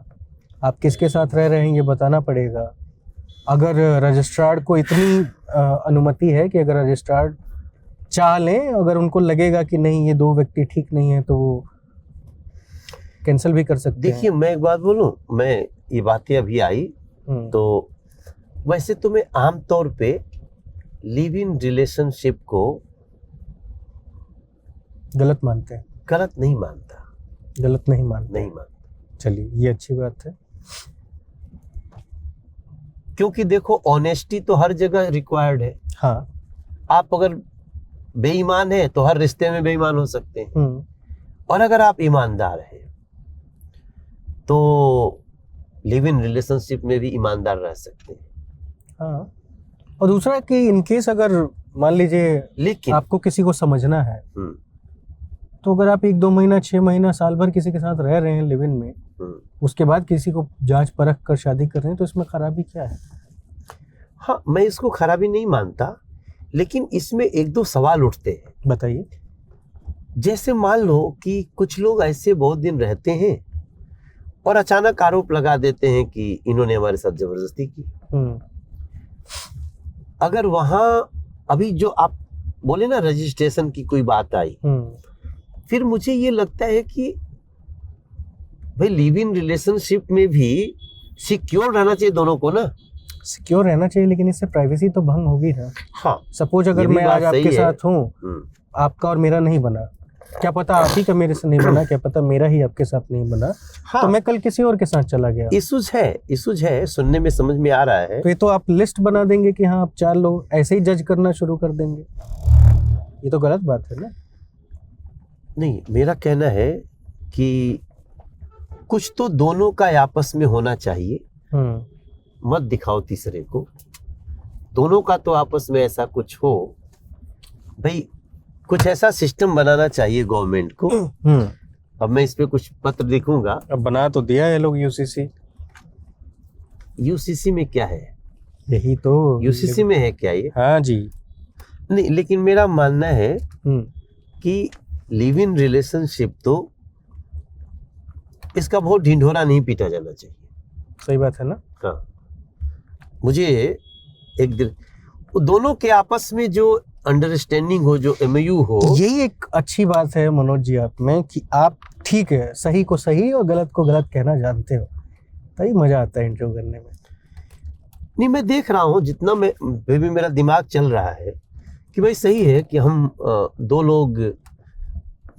आप किसके साथ रह रहे हैं ये बताना पड़ेगा। अगर रजिस्ट्रार को इतनी अनुमति है कि अगर रजिस्ट्रार चाह लें, अगर उनको लगेगा कि नहीं ये 2 व्यक्ति ठीक नहीं है, तो वो कैंसिल भी कर सकते हैं। देखिए, मैं एक बात बोलूं, मैं ये बातें अभी आई तो वैसे तो मैं आमतौर पे लिव इन रिलेशनशिप को गलत मानते हैं। गलत नहीं मानता। गलत नहीं मानते? नहीं मानता। चलिए, ये अच्छी बात है, क्योंकि देखो ऑनेस्टी तो हर जगह रिक्वायर्ड है। हाँ, आप अगर बेईमान है तो हर रिश्ते में बेईमान हो सकते हैं, और अगर आप ईमानदार हैं तो लिव इन रिलेशनशिप में भी ईमानदार रह सकते हैं। हाँ, और दूसरा कि इनकेस अगर मान लीजिए लेकिन आपको किसी को समझना है, तो अगर आप 1-2 महीना, 6 महीना, साल भर किसी के साथ रह रहे हैं लिव इन में, उसके बाद किसी को जांच परख कर शादी कर रहे हैं, तो इसमें खराबी क्या है? हाँ, मैं इसको खराबी नहीं मानता, लेकिन इसमें 1-2 सवाल उठते हैं। बताइए। जैसे मान लो कि कुछ लोग ऐसे बहुत दिन रहते हैं और अचानक आरोप लगा देते हैं कि इन्होंने हमारे साथ जबरदस्ती की। अगर वहां अभी जो आप बोले ना रजिस्ट्रेशन की कोई बात आई, फिर मुझे ये लगता है कि भाई लिव इन रिलेशनशिप में भी सिक्योर रहना चाहिए दोनों को ना। सिक्योर रहना चाहिए, लेकिन इससे प्राइवेसी तो भंग होगी ना। हाँ, सपोज अगर मैं आज आपके साथ हूँ, आपका और मेरा नहीं बना, क्या पता आप ही का मेरे से नहीं बना, क्या पता मेरा ही आपके साथ नहीं बना, हाँ, तो मैं कल किसी और के साथ चला गया। इशूज है, सुनने में समझ में आ रहा है। तो ये तो आप लिस्ट बना देंगे कि हाँ आप 4 लोग, ऐसे ही जज करना शुरू कर देंगे। ये तो गलत बात है ना। नहीं, मेरा कहना है कि कुछ तो दोनों का आपस में होना चाहिए, मत दिखाओ तीसरे को। दोनों का तो आपस में ऐसा कुछ हो, भाई कुछ ऐसा सिस्टम बनाना चाहिए गवर्नमेंट को। अब मैं इस पे कुछ पत्र लिखूंगा। अब बना तो दिया है लोग यूसीसी में क्या है? यही तो यूसीसी में है क्या ये? हाँ जी। नहीं, लेकिन मेरा मानना है कि लिव इन रिलेशनशिप तो इसका बहुत ढिंढोरा नहीं पीटा जाना चाहिए। सही बात है ना। हाँ, मुझे एक दिन दोनों के आपस में जो अंडरस्टैंडिंग हो, जो एमयू हो, यही एक अच्छी बात है मनोज जी आप में, कि आप ठीक है, सही को सही और गलत को गलत कहना जानते हो, तभी मजा आता है इंटरव्यू करने में। नहीं, मैं देख रहा हूँ जितना मैं भी मेरा दिमाग चल रहा है कि भाई सही है कि हम 2 लोग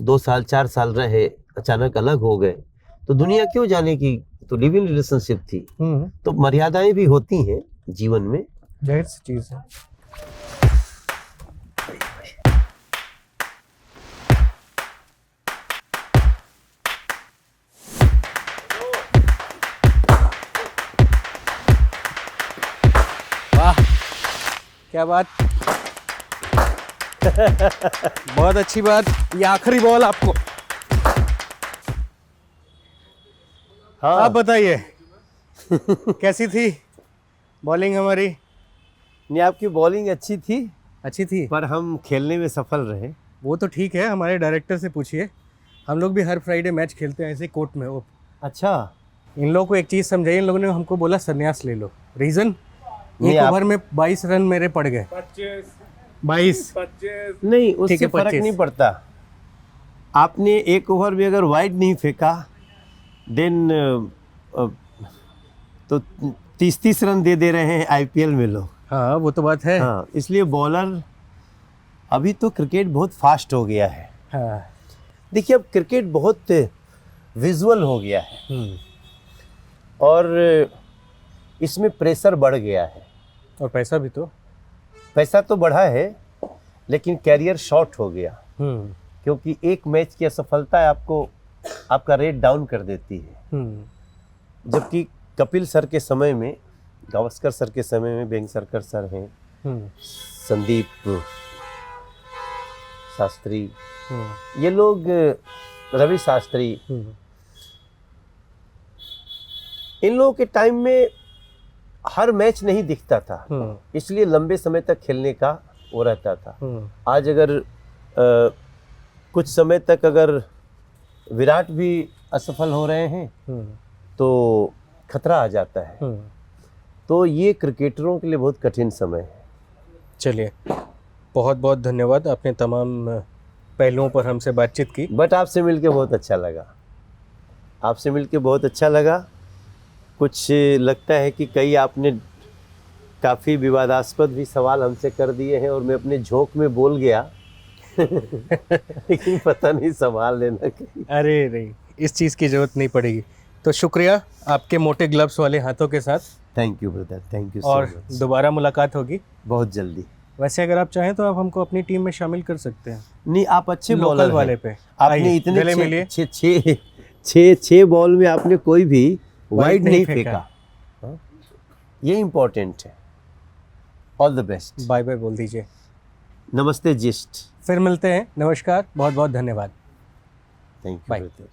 2 साल 4 साल रहे, अचानक अलग हो गए, तो दुनिया क्यों जाने की, तो लिव इन रिलेशनशिप थी, तो मर्यादाएं भी होती हैं जीवन में, जाहिर सी चीज है। वाह, क्या बात। बहुत अच्छी बात। ये आखिरी बॉल आपको। हाँ, आप बताइए कैसी थी बॉलिंग हमारी? नहीं, आपकी बॉलिंग अच्छी थी, पर हम खेलने में सफल रहे। वो तो ठीक है, हमारे डायरेक्टर से पूछिए। हम लोग भी हर फ्राइडे मैच खेलते हैं ऐसे कोर्ट में। वो अच्छा, इन लोगों को एक चीज़ समझाइए। इन लोगों ने हमको बोला संन्यास ले लो। रीज़न, एक ओवर में 22 रन मेरे पड़ गए। 22 नहीं, उससे फर्क नहीं पड़ता। आपने एक ओवर में अगर वाइड नहीं फेंका देन तो 30-30 रन दे रहे हैं आईपीएल में लोग। हाँ वो तो बात है। हाँ, इसलिए बॉलर, अभी तो क्रिकेट बहुत फास्ट हो गया है। हाँ। देखिए अब क्रिकेट बहुत विजुअल हो गया है और इसमें प्रेशर बढ़ गया है। और पैसा भी तो। पैसा तो बढ़ा है लेकिन कैरियर शॉर्ट हो गया, क्योंकि एक मैच की असफलता आपको आपका रेट डाउन कर देती है। जबकि कपिल सर के समय में, गावस्कर सर के समय में, वेंगसरकर सर हैं, संदीप शास्त्री, ये लोग, रवि शास्त्री, इन लोगों के टाइम में हर मैच नहीं दिखता था, इसलिए लंबे समय तक खेलने का वो रहता था। आज अगर कुछ समय तक अगर विराट भी असफल हो रहे हैं तो खतरा आ जाता है। तो ये क्रिकेटरों के लिए बहुत कठिन समय है। चलिए, बहुत बहुत धन्यवाद, आपने तमाम पहलुओं पर हमसे बातचीत की। बट आपसे मिलके बहुत अच्छा लगा, आपसे मिलके बहुत अच्छा लगा। कुछ लगता है कि कई आपने काफ़ी विवादास्पद भी सवाल हमसे कर दिए हैं और मैं अपने झोंक में बोल गया लेकिन पता नहीं सवाल लेना कहीं। अरे नहीं, इस चीज़ की ज़रूरत नहीं पड़ेगी। तो शुक्रिया आपके मोटे ग्लव्स वाले हाथों के साथ। Thank you brother, thank you so और मच। दोबारा मुलाकात होगी बहुत जल्दी। वैसे अगर आप चाहें तो आप हमको अपनी टीम में शामिल कर सकते हैं। नहीं, आप अच्छे लोकल बॉलर वाले हैं। पे आपने इतने गले मिलिए। छह बॉल में आपने कोई भी वाइड नहीं फेंका। ये इम्पोर्टेंट है। All the best. Bye bye बोल दीजिए। नमस्ते जिस्ट। फिर मिलते हैं। नमस्कार, बहुत बहुत धन्यवाद। Thank you Bye. ब्रदर।